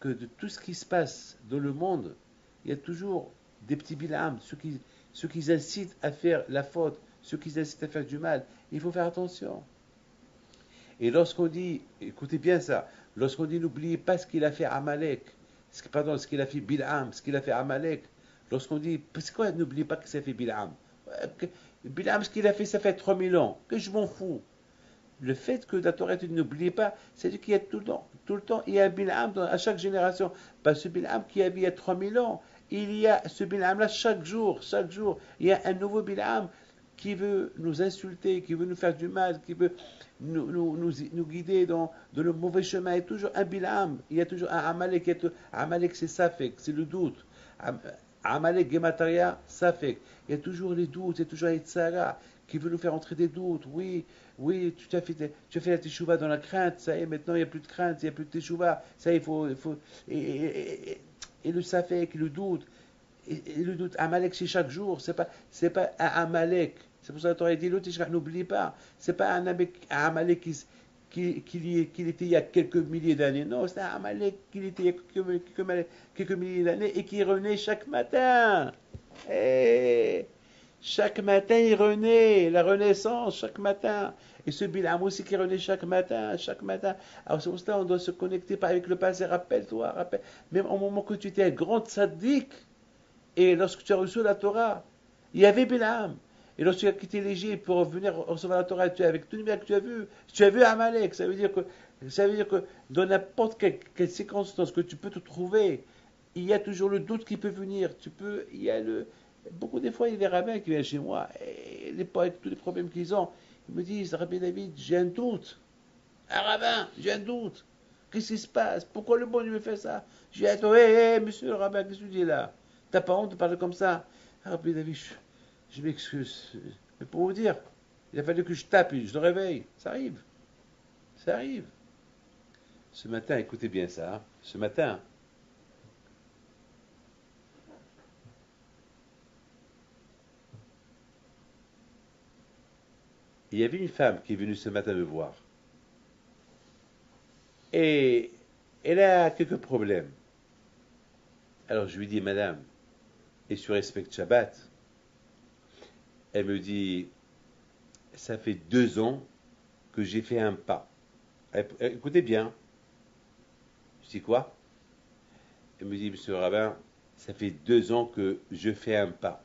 que de tout ce qui se passe dans le monde, il y a toujours des petits bilhams, ceux qui incitent à faire la faute, ceux qui incitent à faire du mal. Il faut faire attention. Et lorsqu'on dit, écoutez bien ça, lorsqu'on dit n'oubliez pas ce qu'il a fait Amalek, ce qu'il a fait Bilham, ce qu'il a fait Amalek, lorsqu'on dit, c'est quoi n'oubliez pas que ça fait Bilham? Bilham, ce qu'il a fait, ça fait 3000 ans, que je m'en fous. Le fait que la Torah n'oubliez pas, c'est qu'il y a tout le temps, il y a Bilham à chaque génération. Pas ce Bilham qui a vécu il y a 3000 ans, il y a ce Bilham-là chaque jour, il y a un nouveau Bilham qui veut nous insulter, qui veut nous faire du mal, qui veut nous guider dans le mauvais chemin. Il y a toujours un Bilham, il y a toujours un Amalek. Amalek, c'est Safek, c'est le doute. Amalek, Gemataria, Safek. Il y a toujours les doutes, il y a toujours Yitzhara qui veut nous faire entrer des doutes. Oui, tu as fait la teshuva dans la crainte, ça y est, maintenant il n'y a plus de crainte, il n'y a plus de teshuva. Ça, il faut et le Safek, le doute. Et le doute, Amalek, c'est chaque jour, c'est pas un Amalek. C'est pour ça que la Torah dit, l'autre, n'oublie pas, c'est pas un Amalek qu'il était il y a quelques milliers d'années. Non, c'est un Amalek qu'il était il y a quelques milliers d'années et qui renaît chaque matin. Et chaque matin, il renaît, la renaissance, chaque matin. Et ce Bilham aussi qui renaît chaque matin. Alors c'est pour cela qu'on doit se connecter pas avec le passé. Rappelle-toi, même au moment que tu étais un grand tzaddik, et lorsque tu as reçu la Torah, il y avait Bilham. Et lorsque tu as quitté l'Égypte pour venir recevoir la Torah, avec tout le bien que tu as vu Amalek. Ça veut dire que dans n'importe quelle circonstance que tu peux te trouver, il y a toujours le doute qui peut venir. Beaucoup des fois, il y a des rabbins qui viennent chez moi, et avec tous les problèmes qu'ils ont, ils me disent, Rabbi David, j'ai un doute. Un rabbin, j'ai un doute. Qu'est-ce qui se passe? Pourquoi le bon Dieu me fait ça? Je dis à toi, monsieur le rabbin, qu'est-ce que tu dis là? T'as pas honte de parler comme ça? Rabbi David, je m'excuse. Mais pour vous dire, il a fallu que je tape et je le réveille. Ça arrive. Ce matin, écoutez bien ça. Ce matin, Il y avait une femme qui est venue ce matin me voir. Et elle a quelques problèmes. Alors je lui dis, madame, et tu respectes Shabbat? Elle me dit, ça fait 2 ans que j'ai fait un pas. Écoutez bien. Je dis quoi? Elle me dit, monsieur le rabbin, ça fait 2 ans que je fais un pas.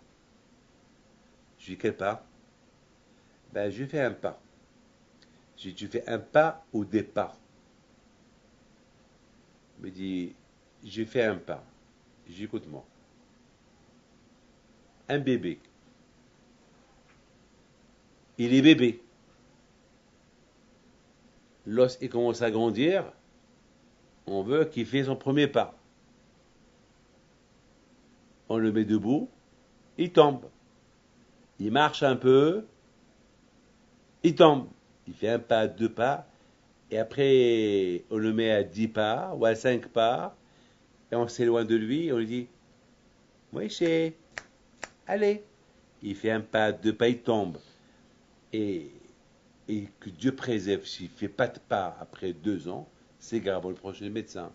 Je dis, quel pas? Ben, je fais un pas. Je dis, tu fais un pas au départ. Elle me dit, je fais un pas. Je dis, écoute-moi. Un bébé. Il est bébé. Lorsqu'il commence à grandir, on veut qu'il fasse son premier pas. On le met debout, il tombe. Il marche un peu, il tombe. Il fait un pas, 2 pas, et après on le met à 10 pas ou à 5 pas, et on s'éloigne de lui, et on lui dit, Moïse, allez. Il fait un pas, 2 pas, il tombe. Et que Dieu préserve, s'il ne fait pas de pas après 2 ans, c'est grave pour le prochain médecin.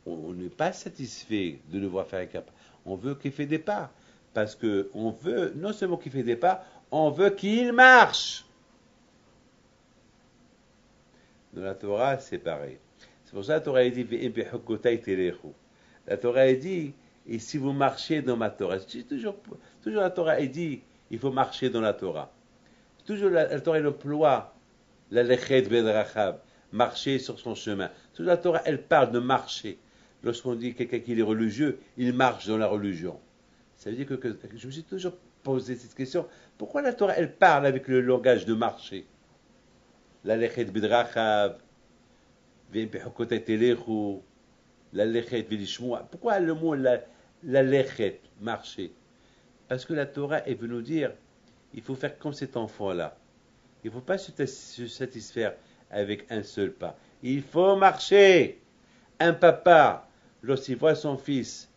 On n'est pas satisfait de le voir faire un cap. On veut qu'il fait des pas. Parce qu'on veut, non seulement qu'il fait des pas, on veut qu'il marche. Dans la Torah, c'est pareil. C'est pour ça que la Torah dit la Torah dit, et si vous marchez dans ma Torah, toujours la Torah dit, il faut marcher dans la Torah. Toujours la Torah elle emploie la lechet bedrachav, marcher sur son chemin. Toujours la Torah elle parle de marcher. Lorsqu'on dit quelqu'un qui est religieux, il marche dans la religion. Ça veut dire que je me suis toujours posé cette question, pourquoi la Torah elle parle avec le langage de marcher? La lechet bedrachav, ve'bechokotay telechu, la lechet velishmoa. Pourquoi le mot la lechet, marcher? Parce que la Torah elle veut nous dire, il faut faire comme cet enfant-là. Il ne faut pas se satisfaire avec un seul pas. Il faut marcher. Un papa, lorsqu'il voit son fils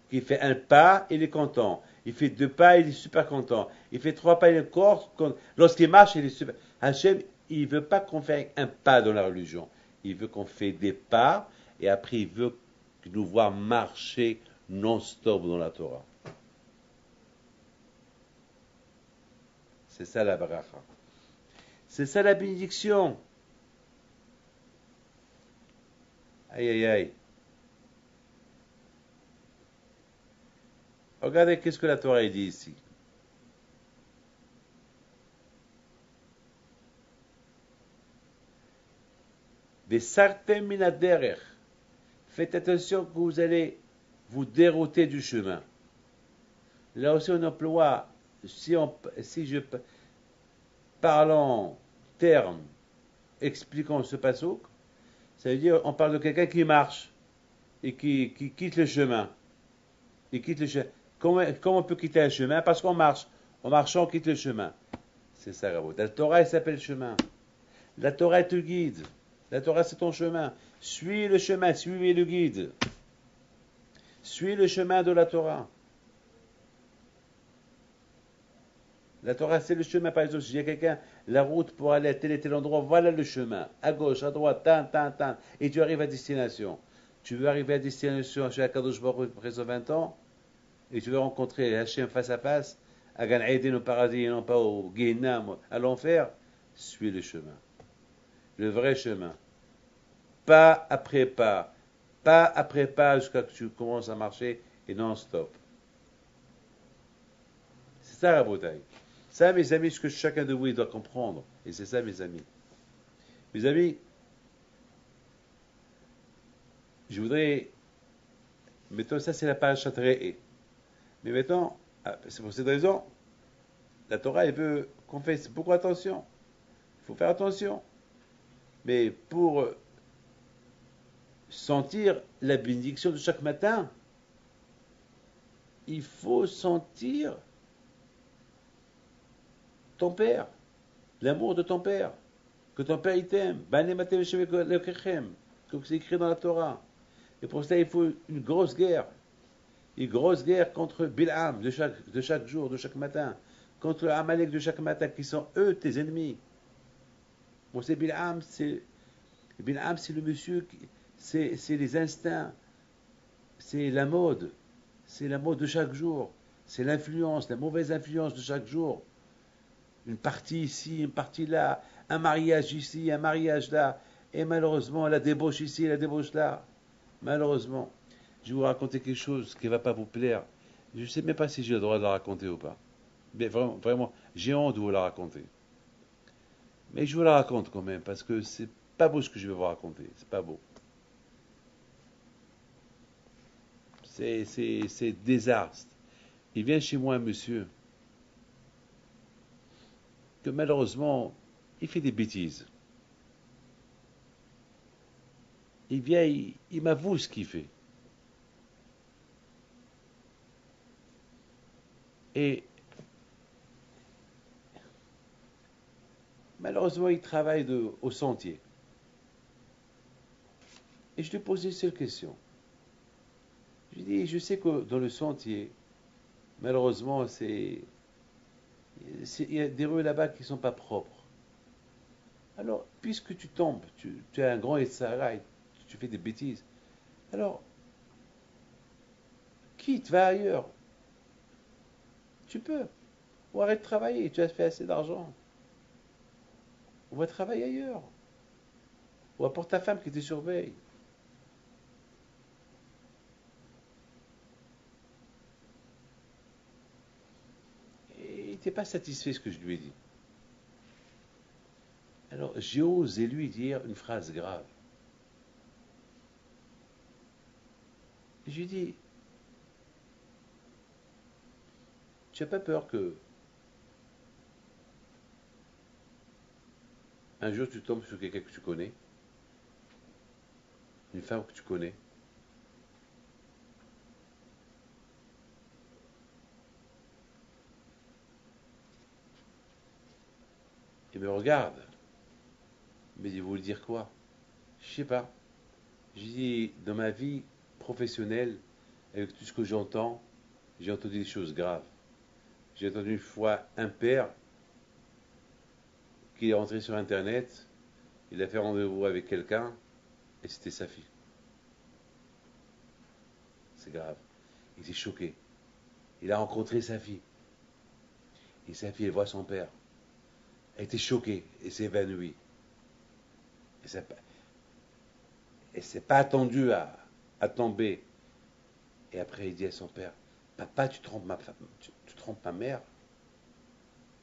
qui fait un pas, il est content. Il fait 2 pas, il est super content. Il fait 3 pas, il est encore content. Lorsqu'il marche, il est super. Hachem, il ne veut pas qu'on fasse un pas dans la religion. Il veut qu'on fasse des pas et après il veut nous voir marcher non-stop dans la Torah. C'est ça la bracha. C'est ça la bénédiction. Aïe, aïe, aïe. Regardez qu'est-ce que la Torah dit ici. Vesartem min haderech. Faites attention que vous allez vous dérouter du chemin. Là aussi on emploie, si je parle en termes expliquant ce passouk, ça veut dire on parle de quelqu'un qui marche et qui quitte le chemin. Il quitte le chemin. Comment on peut quitter un chemin? Parce qu'on marche. En marchant, on quitte le chemin. C'est ça, Rabot. La Torah, elle s'appelle chemin. La Torah, elle te guide. La Torah, c'est ton chemin. Suis le chemin, suivez le guide. Suis le chemin de la Torah. La Torah, c'est le chemin. Par exemple, si il y a quelqu'un, la route pour aller à tel et tel endroit, voilà le chemin. À gauche, à droite, tan. Et tu arrives à destination. Tu veux arriver à destination chez Akadosh Baruch Hu après 20 ans, et tu veux rencontrer Hachem face à face, à Gan Eden au paradis et non pas au Gehinam, à l'enfer, suis le chemin. Le vrai chemin. Pas après pas. Pas après pas jusqu'à ce que tu commences à marcher et non-stop. C'est ça la bouteille. Ça, mes amis, ce que chacun de vous doit comprendre. Et c'est ça, mes amis. Mes amis, je voudrais. Mettons, ça, c'est la page Re'eh. Mais maintenant, c'est pour cette raison, la Torah, elle veut qu'on fasse beaucoup attention. Il faut faire attention. Mais pour sentir la bénédiction de chaque matin, il faut sentir ton père, l'amour de ton père, que ton père il t'aime, comme c'est écrit dans la Torah. Et pour ça, il faut une grosse guerre. Une grosse guerre contre Bil'am de chaque jour, de chaque matin. Contre Amalek de chaque matin, qui sont eux tes ennemis. Bon, c'est Bil'am, c'est le monsieur, c'est les instincts, c'est la mode. C'est la mode de chaque jour. C'est l'influence, la mauvaise influence de chaque jour. Une partie ici, une partie là, un mariage ici, un mariage là, et malheureusement la débauche ici, la débauche là. Malheureusement, je vais vous raconter quelque chose qui ne va pas vous plaire. Je ne sais même pas si j'ai le droit de la raconter ou pas. Mais vraiment, vraiment, j'ai honte de vous la raconter. Mais je vous la raconte quand même, parce que c'est pas beau ce que je vais vous raconter. C'est pas beau. C'est désastre. Il vient chez moi un monsieur que malheureusement, il fait des bêtises. Il vient, il m'avoue ce qu'il fait. Et malheureusement, il travaille au sentier. Et je lui ai posé une seule question. Je lui ai dit, je sais que dans le sentier, malheureusement, il y a des rues là-bas qui ne sont pas propres. Alors, puisque tu tombes, tu as un grand Etsara et tu fais des bêtises, alors, quitte, va ailleurs. Tu peux. Ou arrête de travailler, tu as fait assez d'argent. On va travailler ailleurs. Ou apporte ta femme qui te surveille. Et il n'était pas satisfait de ce que je lui ai dit. Alors j'ai osé lui dire une phrase grave. Je lui ai dit, tu n'as pas peur que un jour tu tombes sur quelqu'un que tu connais, une femme que tu connais, et me regarde, me dit, vous voulez dire quoi? Je sais pas. J'ai dit, dans ma vie professionnelle, avec tout ce que j'entends, j'ai entendu des choses graves. J'ai entendu une fois un père qui est rentré sur Internet, il a fait rendez-vous avec quelqu'un, et c'était sa fille. C'est grave. Il était choqué. Il a rencontré sa fille. Et sa fille, elle voit son père. Elle était choquée et s'est évanouie. Et s'est pas attendu à tomber. Et après, il dit à son père, papa, tu trompes tu trompes ma mère.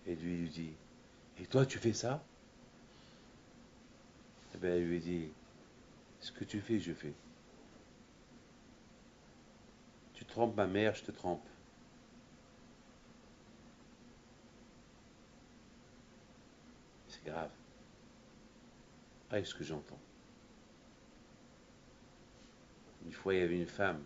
Et lui dit, et toi, tu fais ça? Et bien, il lui dit, ce que tu fais, je fais. Tu trompes ma mère, je te trompe. C'est grave. Ah, ce que j'entends. Une fois, il y avait une femme.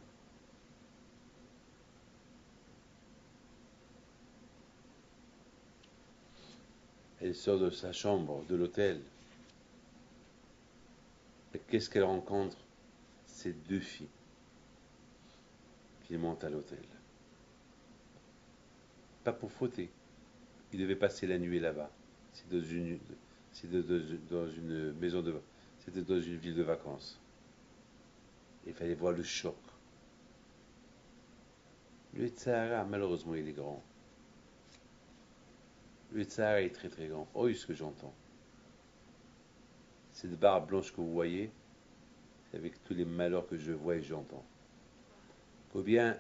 Elle sort de sa chambre, de l'hôtel. Et qu'est-ce qu'elle rencontre? Ces deux filles qui montent à l'hôtel. Pas pour fauter. Ils devaient passer la nuit là-bas. C'est dans une maison de... C'était dans une ville de vacances. Il fallait voir le choc. Le Sahara, malheureusement, il est grand. Le Sahara est très très grand. Oh, ce que j'entends. Cette barre blanche que vous voyez, c'est avec tous les malheurs que je vois et j'entends. Combien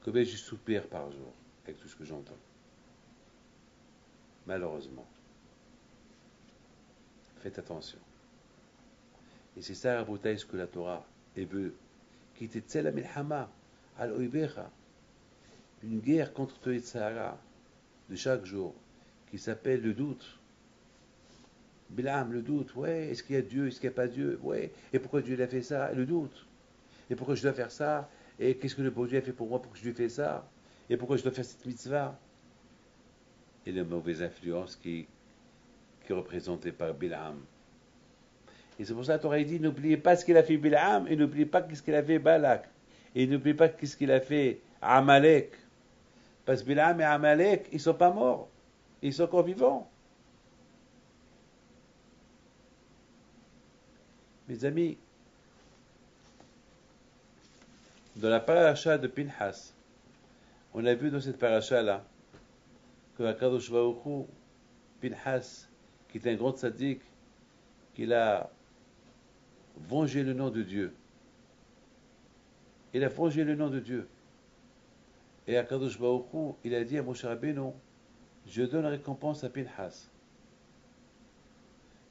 je soupire par jour avec tout ce que j'entends. Malheureusement. Faites attention. Et c'est ça, Rabotai, ce que la Torah veut. Qui t'etzela milhama al oibecha. Une guerre contre le Sahara de chaque jour qui s'appelle le doute. Bilam, le doute, ouais, est-ce qu'il y a Dieu, est-ce qu'il n'y a pas Dieu, ouais, et pourquoi Dieu l'a fait ça, le doute, et pourquoi je dois faire ça, et qu'est-ce que le bon Dieu a fait pour moi pour que je lui fasse ça, et pourquoi je dois faire cette mitzvah, et la mauvaise influence qui est représentée par Bilam. Et c'est pour ça que la Torah dit, n'oubliez pas ce qu'il a fait Bilam, et n'oubliez pas ce qu'il a fait Balak. Et n'oublie pas qu'est-ce qu'il a fait à Amalek. Parce que Bilam et Amalek, ils ne sont pas morts. Ils sont encore vivants. Mes amis, dans la paracha de Pinhas, on a vu dans cette paracha-là que Akadosh Baruch Hu, Pinhas, qui est un grand tzaddik, qu'il a vengé le nom de Dieu. Il a vengé le nom de Dieu. Et Akadosh Baruch Hu, il a dit à Moshe Rabbeinu, je donne récompense à Pinhas,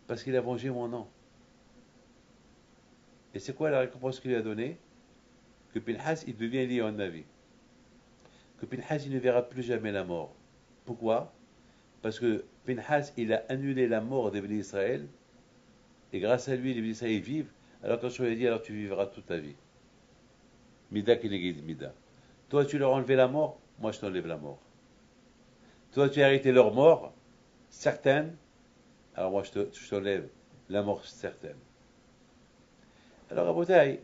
parce qu'il a vengé mon nom. Et c'est quoi la récompense qu'il lui a donnée? Que Pinhas, il devient lié en Navi. Que Pinhas, il ne verra plus jamais la mort. Pourquoi? Parce que Pinhas, il a annulé la mort des bénis d'Israël, et grâce à lui, les bénis d'Israël vivent, alors quand je lui ai dit, alors tu vivras toute ta vie. Mida kinegid mida. Toi, tu leur as enlevé la mort, moi je t'enlève la mort. Toi, tu as arrêté leur mort, certaine, alors moi je t'enlève la mort certaine. Alors, à Boutaï,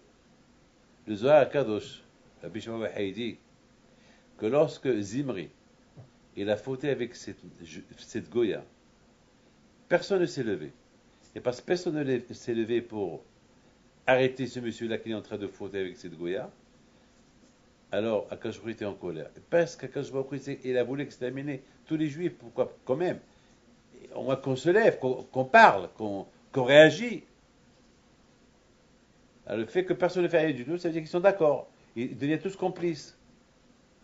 le Zohar Kadosh, Rabbi Shimon bar Yochai dit que lorsque Zimri, il a fauté avec cette Goya, personne ne s'est levé. Et parce que personne ne s'est levé pour arrêter ce monsieur-là qui est en train de fauter avec cette Goya, alors Akash Baruch Hu était en colère. Parce qu'Akash Baruch Hu, il a voulu exterminer tous les Juifs. Pourquoi? Quand même, au moins qu'on se lève, qu'on parle, qu'on réagit. Alors, le fait que personne ne fait rien du tout, ça veut dire qu'ils sont d'accord. Ils deviennent tous complices.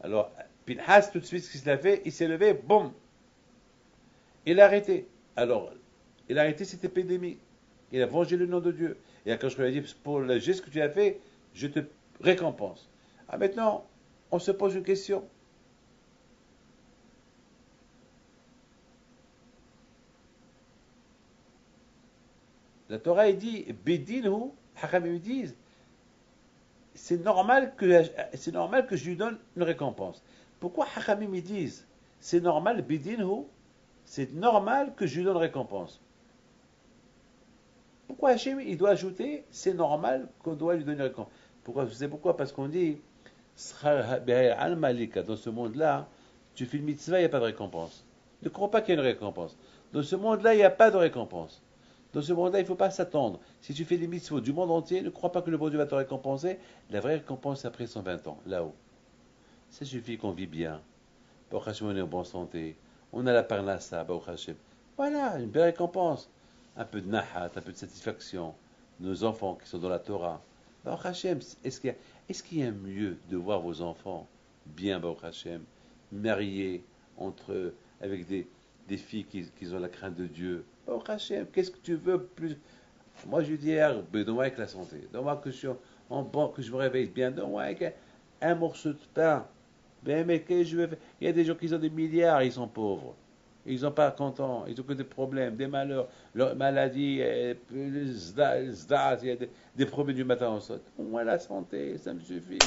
Alors, Pinhas, tout de suite, ce qu'il a fait, il s'est levé, boum. Il a arrêté. Alors, il a arrêté cette épidémie. Il a vengé le nom de Dieu. Et quand je lui ai dit, pour le geste que tu as fait, je te récompense. Ah, maintenant, on se pose une question. La Torah, il dit, Bedinhu, Hachamim disent, c'est normal que je lui donne une récompense. Pourquoi Hachamim disent, c'est normal, Bedinhu, c'est normal que je lui donne une récompense? Pourquoi Hachem, il doit ajouter, c'est normal qu'on doit lui donner une récompense? Pourquoi? Vous savez pourquoi? Parce qu'on dit, dans ce monde-là, tu fais le mitzvah, il n'y a pas de récompense. Ne crois pas qu'il y a une récompense. Dans ce monde-là, il n'y a pas de récompense. Dans ce monde-là, il ne faut pas s'attendre. Si tu fais les mitzvot du monde entier, ne crois pas que le bon Dieu va te récompenser. La vraie récompense, c'est après 120 ans, là-haut. Ça suffit qu'on vit bien. Baruch Hashem, on est en bonne santé. On a la parnassa, Baruch Hashem. Voilà, une belle récompense. Un peu de nahat, un peu de satisfaction. Nos enfants qui sont dans la Torah. Baruch Hashem, est-ce qu'il y a mieux de voir vos enfants bien, Baruch Hashem, mariés avec des filles qui ont la crainte de Dieu? Baruch Hashem, qu'est-ce que tu veux plus? Moi, je dis, donne-moi avec la santé. Donne-moi que je me réveille bien. Donne-moi avec un morceau de pain. Mais qu'est-ce que je veux faire? Il y a des gens qui ont des milliards, ils sont pauvres. Ils sont pas contents, ils ont que des problèmes, des malheurs, leur maladie, il y a des problèmes du matin au soir. Moi, la santé, ça me suffit.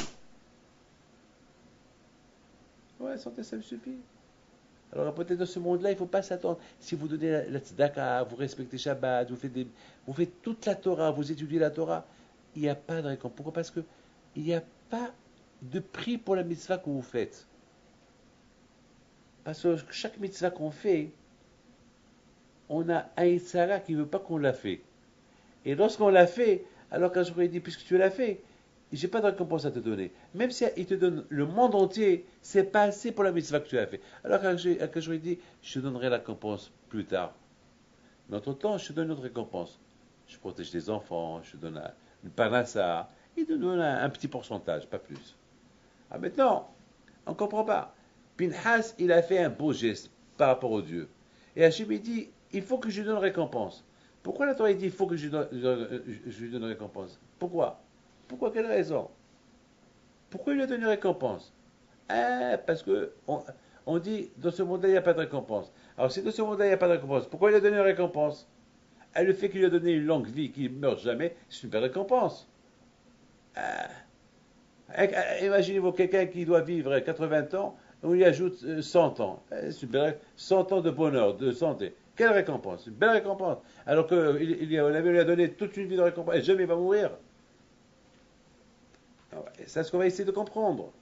Ouais, la santé, ça me suffit. Alors peut-être dans ce monde-là, il ne faut pas s'attendre. Si vous donnez la tzedaka, vous respectez Shabbat, vous faites toute la Torah, vous étudiez la Torah, il n'y a pas de récompense. Pourquoi? Parce qu'il n'y a pas de prix pour la mitzvah que vous faites. Parce que chaque mitzvah qu'on fait, on a un Yitzhara qui ne veut pas qu'on l'a fait. Et lorsqu'on l'a fait, alors quand je lui ai dit, puisque tu l'as fait, j'ai pas de récompense à te donner. Même si il te donne le monde entier, c'est pas assez pour la mitzvah que tu as fait. Alors quand je lui ai dit, je te donnerai la récompense plus tard. Mais entre-temps, je te donne une autre récompense. Je protège tes enfants, je te donne une parnassa, il te donne un petit pourcentage, pas plus. Ah, maintenant, on ne comprend pas. Pinhas, il a fait un beau geste par rapport au Dieu. Et Hachem, il dit, il faut que je lui donne récompense. Pourquoi la Torah dit, il faut que je lui donne récompense? Pourquoi? Pourquoi? Quelle raison? Pourquoi il lui a donné une récompense? Parce que on dit, dans ce monde-là, il n'y a pas de récompense. Alors, si dans ce monde-là, il n'y a pas de récompense, pourquoi il lui a donné une récompense? Le fait qu'il lui a donné une longue vie, qu'il ne meurt jamais, c'est une belle récompense. Imaginez-vous quelqu'un qui doit vivre 80 ans, on lui ajoute 100 ans. C'est une belle 100 ans de bonheur, de santé. Quelle récompense? Une belle récompense. Alors qu'on lui a donné toute une vie de récompense et jamais il va mourir. C'est ce qu'on va essayer de comprendre.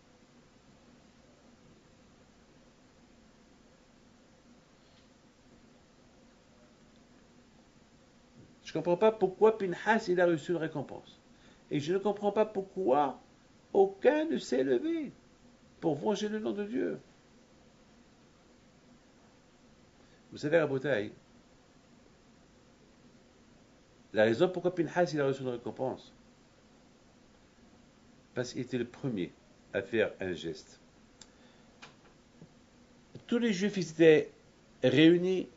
Je ne comprends pas pourquoi Pinhas il a reçu une récompense. Et je ne comprends pas pourquoi aucun ne s'est levé pour venger le nom de Dieu. Vous savez, Rabotai, la raison pourquoi Pinhas il a reçu une récompense, parce qu'il était le premier à faire un geste. Tous les Juifs ils étaient réunis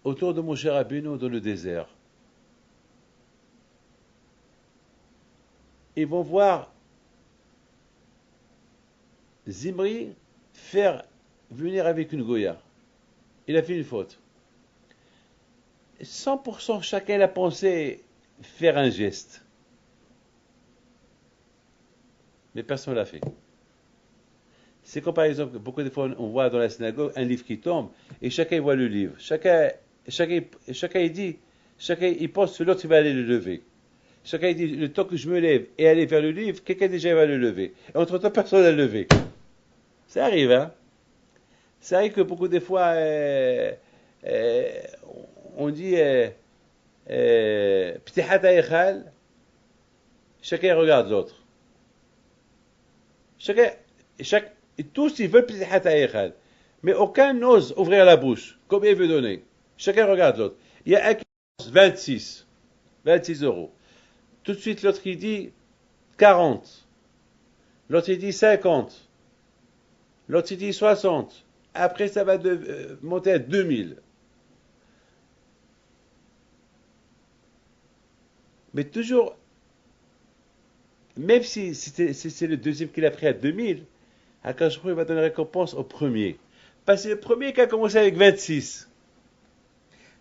autour de Moshe Rabbeinu dans le désert. Ils vont voir Zimri faire venir avec une Goya. Il a fait une faute. 100% chacun a pensé faire un geste. Mais personne ne l'a fait. C'est comme par exemple, beaucoup de fois on voit dans la synagogue un livre qui tombe et chacun voit le livre. Chacun il dit, chacun il pense que l'autre va aller le lever. Chacun il dit, le temps que je me lève et aller vers le livre, quelqu'un déjà va le lever. Et entre-temps, personne n'a levé. Ça arrive, hein. Ça arrive que beaucoup de fois, on dit, Ptihat ha'echal, chacun regarde l'autre. Tous ils veulent Ptihat ha'echal, mais aucun n'ose ouvrir la bouche. Combien il veut donner? Chacun regarde l'autre. Il y a un qui pense 26 euros. Tout de suite, l'autre qui dit 40. L'autre il dit 50. L'autre il dit 60. Après, ça va monter à 2000. Mais toujours, même si c'est le deuxième qu'il a pris à 2000, Akash Baruch Hu va donner récompense au premier. Parce que c'est le premier qui a commencé avec 26.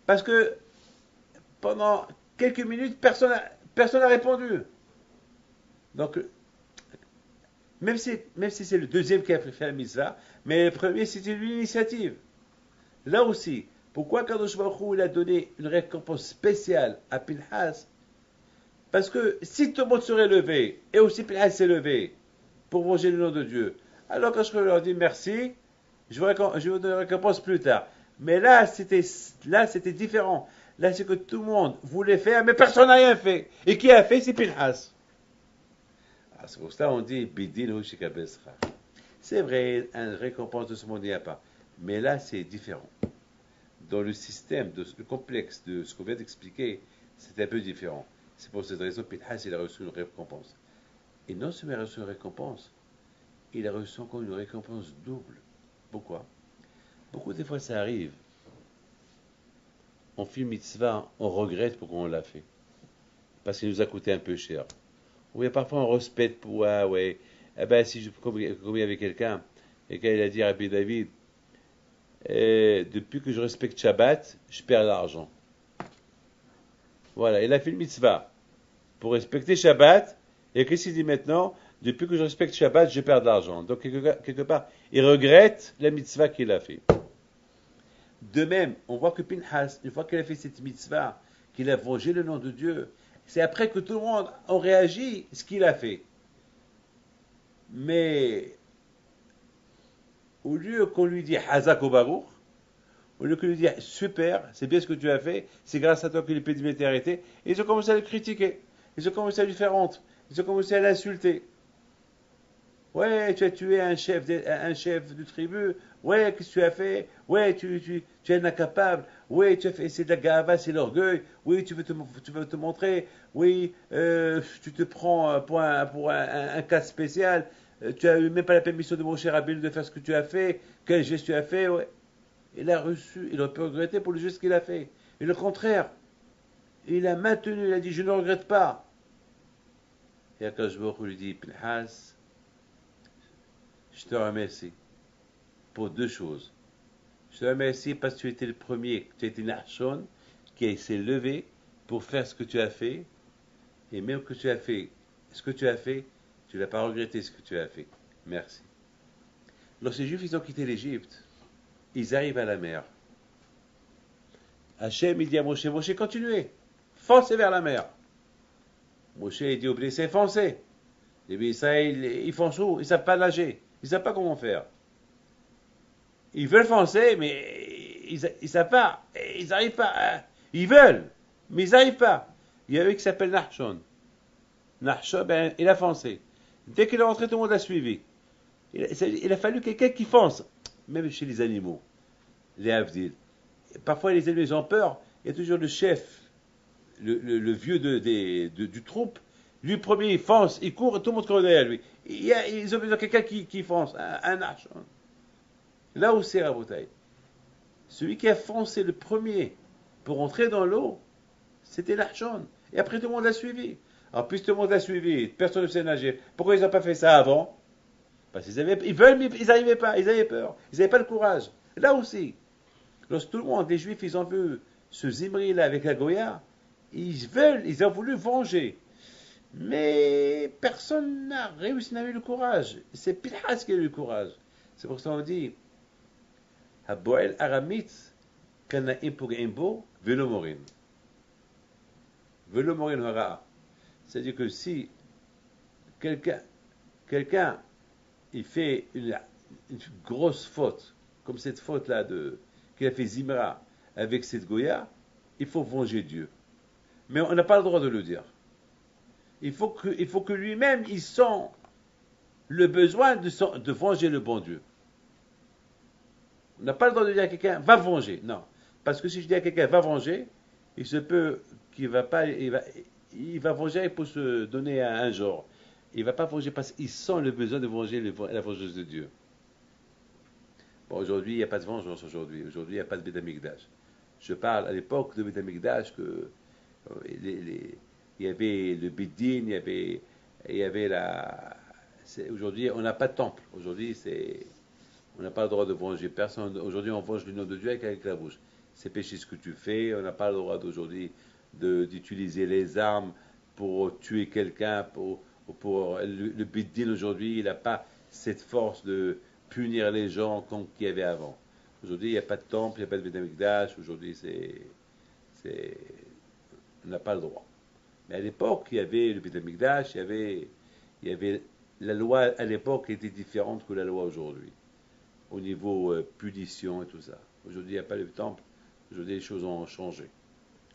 Parce que pendant quelques minutes, personne n'a répondu. Donc, même si c'est le deuxième qui a fait la mitzvah, mais le premier, c'était l'initiative. Là aussi, pourquoi Kadosh Baruch Hu, il a donné une récompense spéciale à Pinhas? Parce que si tout le monde serait levé, et aussi Pinhas s'est levé, pour venger le nom de Dieu, alors Kadosh Baruch Hu leur dit merci, je vous donne une récompense plus tard. Mais là, c'était différent. Là, c'est que tout le monde voulait faire, mais personne n'a rien fait. Et qui a fait? C'est Pinhas. C'est pour ça qu'on dit Bidin ou Shikabesra. C'est vrai, une récompense de ce monde, il n'y a pas. Mais là, c'est différent. Dans le système, le complexe de ce qu'on vient d'expliquer, c'est un peu différent. C'est pour cette raison que Pinhas, il a reçu une récompense. Et non seulement il a reçu une récompense, il a reçu encore une récompense double. Pourquoi? Beaucoup de fois, ça arrive. On fait une mitzvah, on regrette pourquoi on l'a fait. Parce qu'il nous a coûté un peu cher. Oui, parfois on respecte pour, ouais. Eh ben, si je commis avec quelqu'un, et qu'il a dit à Rabbi David, depuis que je respecte Shabbat, je perds l'argent. Voilà, il a fait une mitzvah pour respecter Shabbat, et qu'est-ce qu'il dit maintenant? Depuis que je respecte Shabbat, je perds de l'argent. Donc, quelque part, il regrette la mitzvah qu'il a fait. De même, on voit que Pinhas, une fois qu'il a fait cette mitzvah, qu'il a vengé le nom de Dieu, c'est après que tout le monde a réagi ce qu'il a fait. Mais, au lieu qu'on lui dise Hazak ou Baruch, au lieu qu'on lui dise super, c'est bien ce que tu as fait, c'est grâce à toi que l'épidémie est arrêtée, ils ont commencé à le critiquer, ils ont commencé à lui faire honte, ils ont commencé à l'insulter. Ouais, tu as tué un chef de tribu. Ouais, qu'est-ce que tu as fait? Ouais, tu es un incapable. Ouais, tu as fait, c'est de la gava, c'est l'orgueil. Oui, tu veux te montrer. Oui, tu te prends pour un cas spécial. Tu as eu même pas la permission de mon cher Abel de faire ce que tu as fait. Quel geste tu as fait? Ouais. Il a reçu, il aurait pu regretter pour le geste qu'il a fait. Et le contraire, il a maintenu, il a dit, je ne regrette pas. Et Akash Baruch Hu lui dit, Pinhas, je te remercie pour deux choses. Je te remercie parce que tu étais le premier, tu étais Nachshon qui s'est levé pour faire ce que tu as fait. Et même que tu as fait ce que tu as fait, tu n'as pas regretté ce que tu as fait. Merci. Lorsque les Juifs ils ont quitté l'Égypte, ils arrivent à la mer. Hachem il dit à Moshe, Moshe continuez, foncez vers la mer. Moshe il dit au Bnei Israël, foncez. Les Bnei Israël, ils foncent où? Ils ne savent pas nager. Ils ne savent pas comment faire. Ils veulent foncer, mais ils ne savent pas. Ils n'arrivent pas. Ils veulent, mais ils n'arrivent pas. Il y a un qui s'appelle Nahshon. Nahshon, ben, il a foncé. Dès qu'il est rentré, tout le monde l'a suivi. Il a fallu quelqu'un qui fonce. Même chez les animaux, les Havdil. Parfois, les animaux ils ont peur. Il y a toujours le chef, le vieux du troupe. Lui, premier, il fonce, il court, et tout le monde court derrière lui. Ils ont besoin de quelqu'un qui fonce, un Nahshon. Là où c'est Rabotai. Celui qui a foncé le premier pour entrer dans l'eau, c'était Nahshon. Et après, tout le monde l'a suivi. Alors, puisque tout le monde l'a suivi, personne ne sait nager. Pourquoi ils n'ont pas fait ça avant? Parce ils veulent, mais ils n'arrivaient pas. Ils avaient peur. Ils n'avaient pas le courage. Là aussi, lorsque tout le monde, les Juifs, ils ont vu ce Zimri-là avec la Goya, ils ont voulu venger. Mais personne n'a réussi, n'a eu le courage. C'est Pinhas qui a eu le courage. C'est pour ça qu'on dit Haboel Aramit, Kana Impug'im bo, Velo Morin. Velo Morin Hara. C'est-à-dire que si quelqu'un il fait une grosse faute, comme cette faute-là qu'il a fait Zimra avec cette Goya, il faut venger Dieu. Mais on n'a pas le droit de le dire. Il faut que lui-même, il sent le besoin de venger le bon Dieu. On n'a pas le droit de dire à quelqu'un, va venger. Non. Parce que si je dis à quelqu'un, va venger, il se peut qu'il va pas, il va venger pour se donner à un genre. Il ne va pas venger parce qu'il sent le besoin de venger la vengeance de Dieu. Bon, aujourd'hui, il n'y a pas de vengeance aujourd'hui. Aujourd'hui, il n'y a pas de Beth Amikdash. Je parle à l'époque de Beth Amikdash que il y avait le Bidin, il y avait la... Aujourd'hui, on n'a pas de temple. Aujourd'hui, on n'a pas le droit de venger personne. Aujourd'hui, on venge le nom de Dieu avec la bouche. C'est péché ce que tu fais. On n'a pas le droit d'aujourd'hui d'utiliser les armes pour tuer quelqu'un. Pour le Bidin aujourd'hui, il n'a pas cette force de punir les gens comme qu'il y avait avant. Aujourd'hui, il n'y a pas de temple, il n'y a pas de Beth Amikdash. Aujourd'hui, on n'a pas le droit. Mais à l'époque, il y avait le Beth Amikdash, il y avait la loi à l'époque était différente que la loi aujourd'hui, au niveau punition et tout ça. Aujourd'hui, il n'y a pas le temple. Aujourd'hui, les choses ont changé.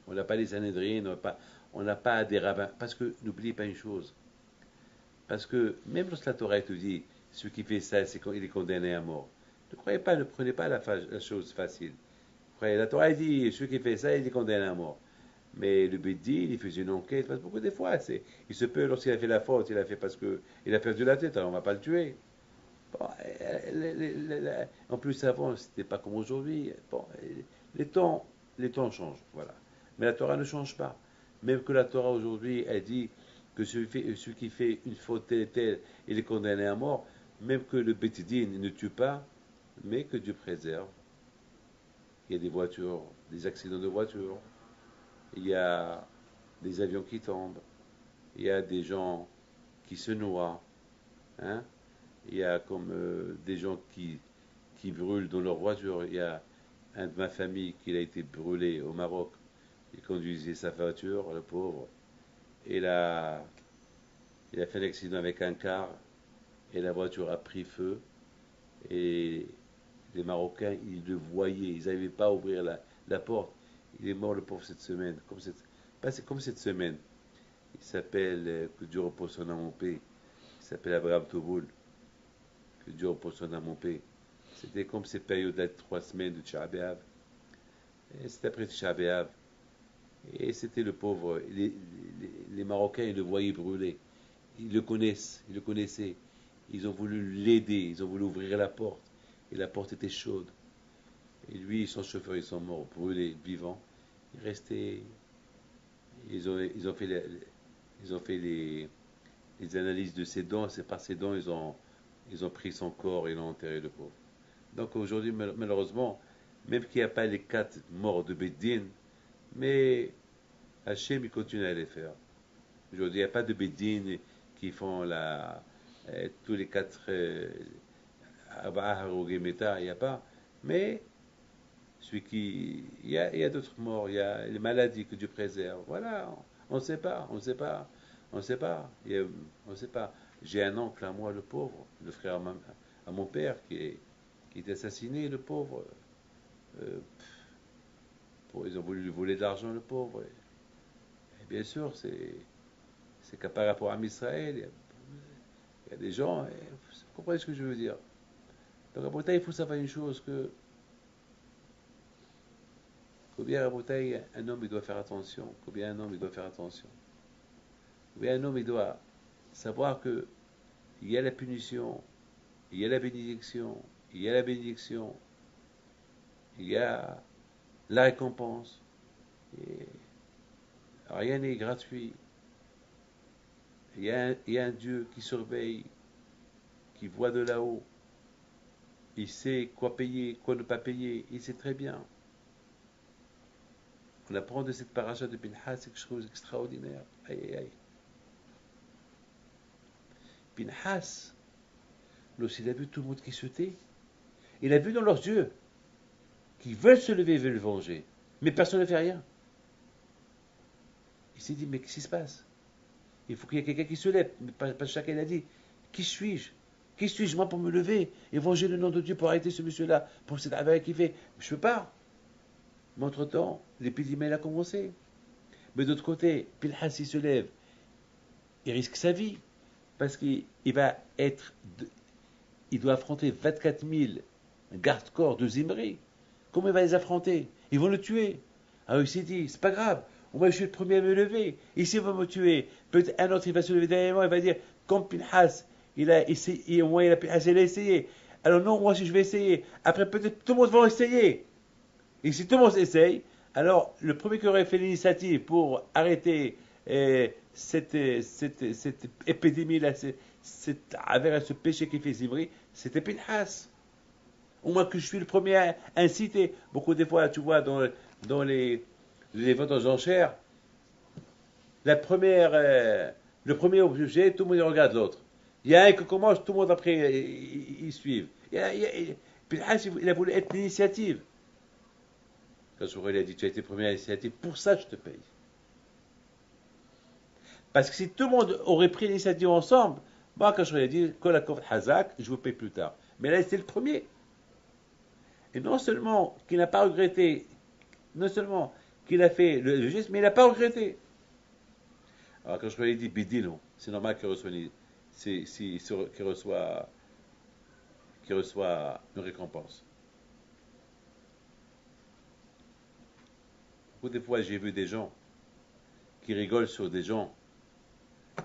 On n'a pas les Sanhedrin, on n'a pas des rabbins. Parce que, n'oubliez pas une chose, parce que même lorsque la Torah te dit, celui qui fait ça, il est condamné à mort. Ne prenez pas la chose facile. La Torah dit, celui qui fait ça, il est condamné à mort. Mais le Bédine, il faisait une enquête, parce que beaucoup des fois, il se peut, lorsqu'il a fait la faute, il a fait parce qu'il a perdu la tête, alors on ne va pas le tuer. Bon, en plus, avant, c'était pas comme aujourd'hui. Bon, les temps changent, voilà. Mais la Torah ne change pas. Même que la Torah aujourd'hui, elle dit que celui qui fait une faute telle, il est condamné à mort, même que le Bédine ne tue pas, mais que Dieu préserve. Il y a des voitures, des accidents de voitures, il y a des avions qui tombent, il y a des gens qui se noient, hein? Il y a comme des gens qui brûlent dans leur voiture. Il y a un de ma famille qui a été brûlé au Maroc. Il conduisait sa voiture, le pauvre. Et il a fait un accident avec un car et la voiture a pris feu. Et les Marocains, ils le voyaient, ils n'arrivaient pas à ouvrir la porte. Il est mort le pauvre cette semaine, comme cette semaine. Il s'appelle, que Dieu repose son âme en paix, il s'appelle Abraham Toboul, que Dieu repose son âme en paix. C'était comme cette période-là de 3 semaines de Tisha B'Av. Et c'était après Tisha B'Av. Et c'était le pauvre, les Marocains, ils le voyaient brûler. Ils le connaissaient. Ils ont voulu l'aider, ils ont voulu ouvrir la porte. Et la porte était chaude. Et lui et son chauffeur, ils sont morts, brûlés, vivants. Il restait. Ils ont fait les analyses de ses dents. C'est par ses dents ils ont pris son corps et l'ont enterré, le pauvre. Donc aujourd'hui, malheureusement, même qu'il n'y a pas les 4 morts de Bédine, mais Hachem, il continue à les faire. Aujourd'hui, il n'y a pas de Bédine qui font tous les 4 il n'y a pas. Mais il y a d'autres morts, il y a les maladies que Dieu préserve. Voilà, on ne sait pas. On ne sait pas. On ne sait pas. J'ai un oncle à moi, le pauvre, le frère à mon père, qui est assassiné, le pauvre. Euh, ils ont voulu lui voler de l'argent, le pauvre. Et bien sûr, c'est qu'à par rapport à Israël, il y a des gens, vous comprenez ce que je veux dire. Donc à Bouteille, il faut savoir une chose, combien à Bouteille, un homme il doit faire attention, combien un homme il doit faire attention. Combien un homme il doit savoir que il y a la punition, il y a la bénédiction, il y a la bénédiction, il y a la récompense. Et rien n'est gratuit. Il y a un Dieu qui surveille, qui voit de là-haut. Il sait quoi payer, quoi ne pas payer. Il sait très bien. On apprend de cette paracha de Pinhas quelque chose d'extraordinaire. Aïe, aïe, aïe. Pinhas, lorsqu'il a vu tout le monde qui se tait, il a vu dans leurs yeux qu'ils veulent se lever et veulent le venger. Mais personne ne fait rien. Il s'est dit, mais qu'est-ce qui se passe? Il faut qu'il y ait quelqu'un qui se lève. Mais pas chacun l'a dit. Qui suis-je? Qui suis-je moi pour me lever et venger le nom de Dieu pour arrêter ce monsieur-là, pour cette affaire qu'il fait? Je ne peux pas. Mais entre-temps, l'épidémie a commencé. Mais d'autre côté, Pinhas, il se lève, il risque sa vie, parce qu'il va être, il doit affronter 24 000 garde-corps de Zimri. Comment il va les affronter? Ils vont le tuer. Alors il s'est dit, c'est pas grave, moi je suis le premier à me lever, ici il va me tuer. Peut-être un autre il va se lever derrière moi, il va dire, comme Pinhas, il a essayé, au moins il a essayé. Alors non, moi si je vais essayer, après peut-être tout le monde va essayer. Et si tout le monde essaye, alors le premier qui aurait fait l'initiative pour arrêter cette épidémie-là, ce péché qui fait Zimri, c'était Pinhas. Au moins que je suis le premier à inciter. Beaucoup des fois, tu vois, dans les ventes aux enchères, le premier objet, tout le monde regarde l'autre. Il y a un qui commence, tout le monde après, ils suivent. Pinhas, il a voulu être l'initiative. Quand il a dit, tu as été premier à l'initiative, pour ça je te paye. Parce que si tout le monde aurait pris l'initiative ensemble, moi quand je lui ai dit, Kolakov Hazak, je vous paye plus tard. Mais là, c'était le premier. Et non seulement qu'il n'a pas regretté, non seulement qu'il a fait le geste, mais il n'a pas regretté. Alors quand je lui ai dit, Bidilo, c'est normal qu'il reçoive une récompense. Beaucoup de fois, j'ai vu des gens qui rigolent sur des gens.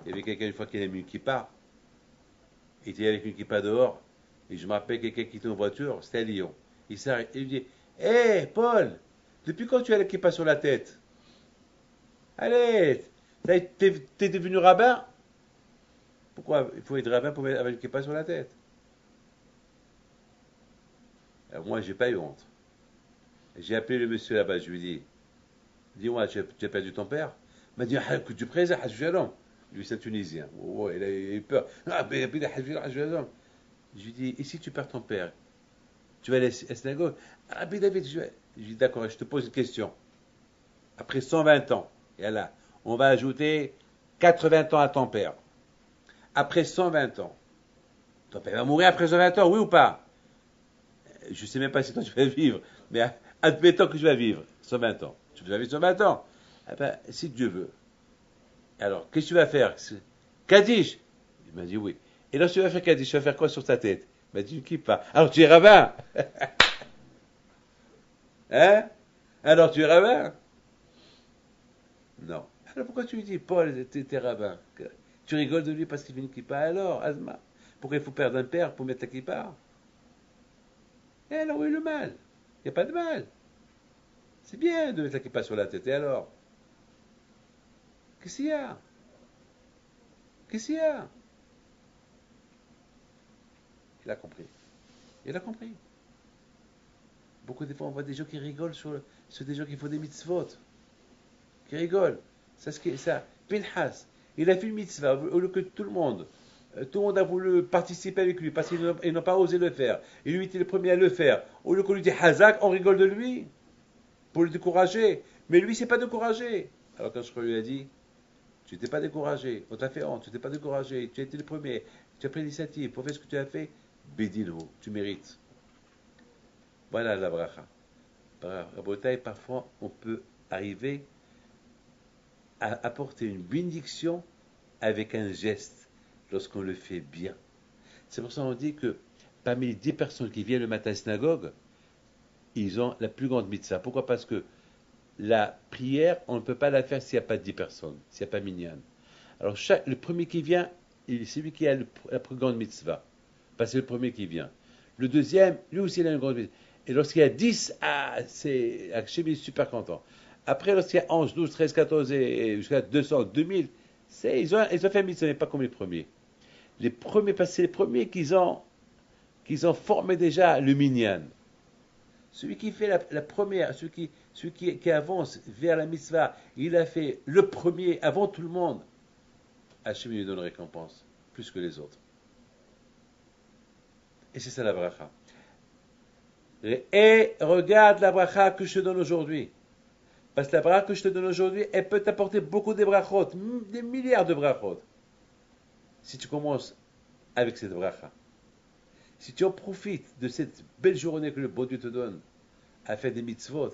Il y avait quelqu'un, une fois qu'il a mis une kippa, il était avec une kippa dehors, et je me rappelle quelqu'un qui était en voiture, c'était à Lyon. Il s'arrête, et il dit, hé, Paul, depuis quand tu as la kippa sur la tête? Allez, t'es devenu rabbin? Pourquoi il faut être rabbin pour avoir une kippa sur la tête? Alors moi, j'ai pas eu honte. J'ai appelé le monsieur là-bas, je lui ai dit, dis-moi, tu as perdu ton père? Il m'a dit, ah, que tu présentes, Hajjalom. Lui, c'est un Tunisien. Oh, il a eu peur. Ah, mais il a Hajjalom. Je lui ai dit, et si tu perds ton père, tu vas aller à la synagogue? Ah, mais David, je lui ai dit, d'accord, je te pose une question. Après 120 ans, et là, on va ajouter 80 ans à ton père. Après 120 ans, ton père va mourir après 120 ans, oui ou pas? Je ne sais même pas si toi tu vas vivre, mais admettons que je vais vivre 120 ans. Tu vas vivre 120 ans. Eh ben, si Dieu veut. Alors, qu'est-ce que tu vas faire? Kaddish. Il m'a dit oui. Et lorsque tu vas faire Kaddish, tu vas faire quoi sur ta tête? Il m'a dit une kippa. Alors tu es rabbin. Hein? Alors tu es rabbin? Non. Alors pourquoi tu lui dis, Paul, tu es rabbin? Tu rigoles de lui parce qu'il fait une kippa. Alors, Azma, pourquoi il faut perdre un père pour mettre ta kippa? Et alors, où est le mal? Il n'y a pas de mal. C'est bien de mettre la kippa sur la tête. Et alors? Qu'est-ce qu'il y a? Qu'est-ce qu'il y a? Il a compris. Il a compris. Beaucoup de fois, on voit des gens qui rigolent sur des gens qui font des mitzvot. Qui rigolent. C'est ce qui est ça. Pinhas, il a fait une mitzvah au lieu que tout le monde a voulu participer avec lui parce qu'ils n'ont pas osé le faire. Et lui était le premier à le faire. Au lieu qu'on lui dit Hazak, on rigole de lui pour le décourager. Mais lui, c'est pas découragé. Alors quand je lui ai dit, Tu t'es pas découragé, on t'a fait honte, tu t'es pas découragé, tu as été le premier, tu as pris l'initiative pour faire ce que tu as fait, Bédino, tu mérites. Voilà la bracha. Rabotai, parfois on peut arriver à apporter une bénédiction avec un geste lorsqu'on le fait bien. C'est pour ça qu'on dit que parmi les 10 personnes qui viennent le matin à la synagogue, ils ont la plus grande mitzvah. Pourquoi? Parce que la prière, on ne peut pas la faire s'il n'y a pas 10 personnes, s'il n'y a pas minyan. Alors le premier qui vient, c'est lui qui a la plus grande mitzvah. Parce que c'est le premier qui vient. Le deuxième, lui aussi, il a une grande mitzvah. Et lorsqu'il y a 10, Hachem est super content. Après, lorsqu'il y a 11, 12, 13, 14 et jusqu'à 200, 2000, ils ont fait un mitzvah, mais pas comme les premiers. Les premiers, parce que c'est les premiers qu'ils ont formé déjà le minyan. Celui qui fait la première, celui qui avance vers la mitzvah, il a fait le premier avant tout le monde. Hachem lui donne récompense, plus que les autres. Et c'est ça la bracha. Et regarde la bracha que je te donne aujourd'hui. Parce que la bracha que je te donne aujourd'hui, elle peut t'apporter beaucoup de brachot, des milliards de brachot. Si tu commences avec cette bracha. Si tu en profites de cette belle journée que le bon Dieu te donne à faire des mitzvot,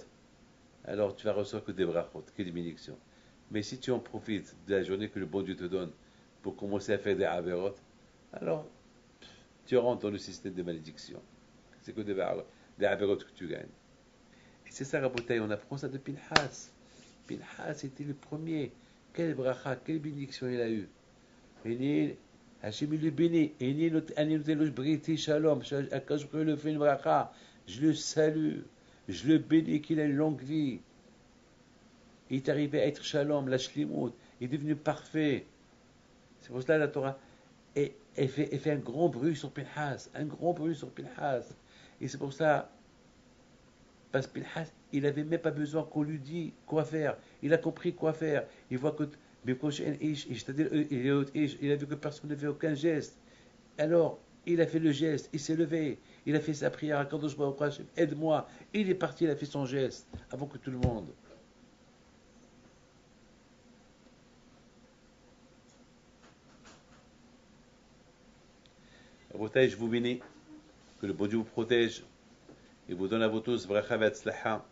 alors tu vas recevoir que des brachot, que des bénédictions. Mais si tu en profites de la journée que le bon Dieu te donne pour commencer à faire des averot, alors tu rentres dans le système de malédiction. C'est que des averot que tu gagnes. Et c'est ça, Rabotai, on apprend ça de Pinhas. Pinhas était le premier. Quelle bracha, quelle bénédiction il a eu. Hachem il le bénit. Shalom. Quand je le fais une bracha, je le salue. Je le bénis qu'il a une longue vie. Il est arrivé à être shalom, la shlimut. Il est devenu parfait. C'est pour cela la Torah elle fait un grand bruit sur Pinhas. Un grand bruit sur Pinhas. Et c'est pour ça, parce que Pinhas, il n'avait même pas besoin qu'on lui dise quoi faire. Il a compris quoi faire. Il voit que c'est-à-dire, il a vu que personne ne fait aucun geste. Alors, il a fait le geste, il s'est levé, il a fait sa prière à Kadosh Baruch Hashem, aide-moi. Il est parti, il a fait son geste, avant que tout le monde. Rabotai, je vous bénis, que le bon Dieu vous protège, et vous donne à vous tous bracha v'atzlacha,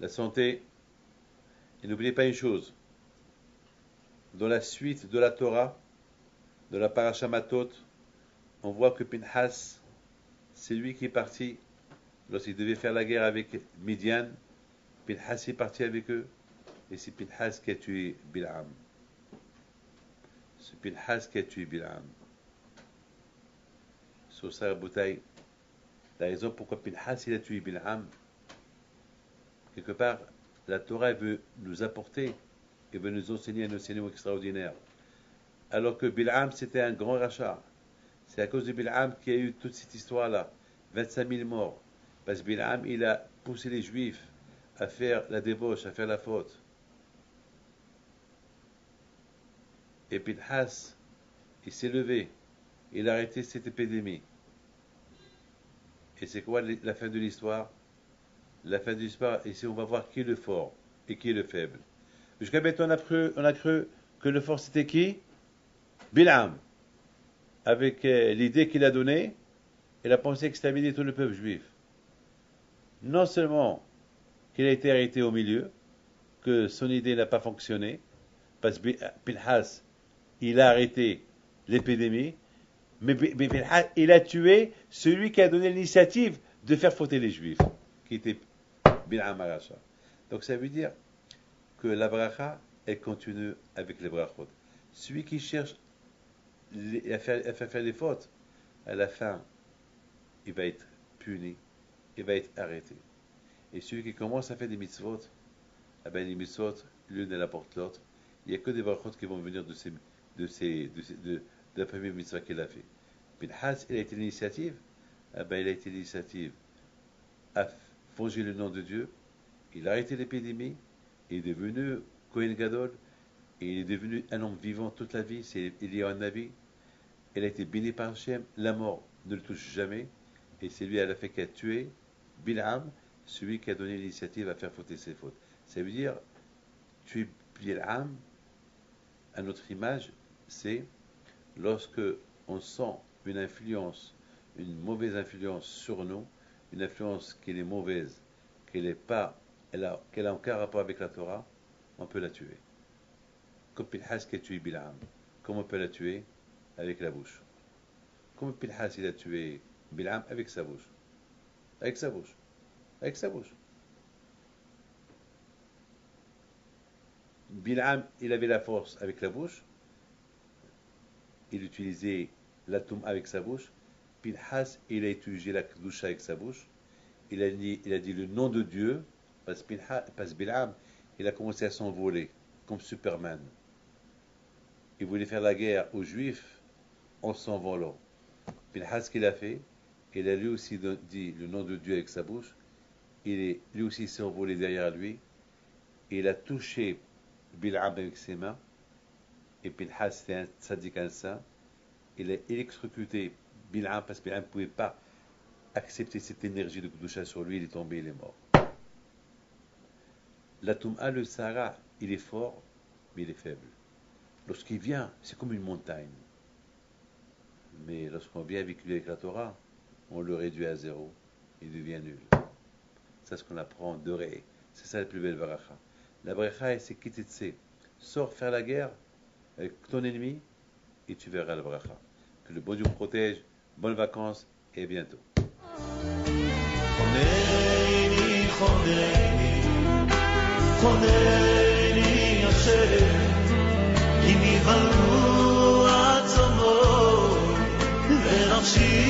la santé. Et n'oubliez pas une chose, dans la suite de la Torah, de la Parasha Matot, on voit que Pinhas, c'est lui qui est parti lorsqu'il devait faire la guerre avec Midian. Pinhas est parti avec eux, et c'est Pinhas qui a tué Bil'am. C'est Pinhas qui a tué Bil'am. Sur ça, Rabotai, la raison pourquoi Pinhas il a tué Bil'am, quelque part, la Torah veut nous apporter et veut nous enseigner un enseignement extraordinaire. Alors que Bil'am, c'était un grand rachat. C'est à cause de Bil'am qu'il y a eu toute cette histoire-là. 25 000 morts. Parce que Bil'am, il a poussé les Juifs à faire la débauche, à faire la faute. Et Pinhas, il s'est levé. Il a arrêté cette épidémie. Et c'est quoi la fin de l'histoire? La fin de l'histoire, ici on va voir qui est le fort et qui est le faible. Jusqu'à maintenant on a cru que le fort c'était qui? Bil'am. Avec l'idée qu'il a donnée, il a pensé exterminer tout le peuple juif. Non seulement qu'il a été arrêté au milieu, que son idée n'a pas fonctionné, parce que Pinhas, il a arrêté l'épidémie, mais Pinhas, il a tué celui qui a donné l'initiative de faire fauter les juifs, qui était Bil'am Aracha. Donc ça veut dire que la bracha, elle continue avec les brachot. Celui qui cherche à faire des fautes, à la fin, il va être puni, il va être arrêté. Et celui qui commence à faire des mitzvot, eh bien les mitzvot, l'une elle apporte l'autre. Il n'y a que des brachot qui vont venir de la première mitzvah qu'il a fait. Pinhas, il a été l'initiative, eh bien il a été l'initiative à venger le nom de Dieu. Il a arrêté l'épidémie, il est devenu Kohen Gadol, et il est devenu un homme vivant toute la vie. C'est Eliyahu Navi. Il a été béni par Hachem. La mort ne le touche jamais. Et c'est lui à la fin qui a tué Bil'am, celui qui a donné l'initiative à faire fauter ses fautes. Ça veut dire tuer Bil'am à notre image, c'est lorsque on sent une influence, une mauvaise influence sur nous, une influence qui est mauvaise, qu'elle a aucun rapport avec la Torah, on peut la tuer. Comme Pinhas qui a tué Bil'am. Comment on peut la tuer? Avec la bouche. Comme Pinhas il a tué Bil'am avec sa bouche. Avec sa bouche. Avec sa bouche. Bil'am, il avait la force avec la bouche. Il utilisait la toum avec sa bouche. Pinhas, il a utilisé la kedusha avec sa bouche. Il a dit le nom de Dieu, parce que Bil'am, il a commencé à s'envoler, comme Superman. Il voulait faire la guerre aux Juifs en s'envolant. Pinhas, qu'il a fait, il a lui aussi dit le nom de Dieu avec sa bouche. Lui aussi s'est envolé derrière lui. Il a touché Bil'am avec ses mains. Et Pinhas, c'était un tzaddik, un saint. Il a électrocuté Bil'am parce que Bil'am ne pouvait pas accepter cette énergie de Kedusha sur lui. Il est tombé, il est mort. La Toum'a, le Sahara, il est fort, mais il est faible. Lorsqu'il vient, c'est comme une montagne. Mais lorsqu'on vient avec lui avec la Torah, on le réduit à zéro. Il devient nul. C'est ce qu'on apprend de Ré. C'est ça la plus belle baracha. La baracha, c'est kititse. Sors faire la guerre avec ton ennemi et tu verras la baracha. Que le bon Dieu protège. Bonnes vacances et à bientôt. חונני השם, כי נבהלו עצמות, ונפשי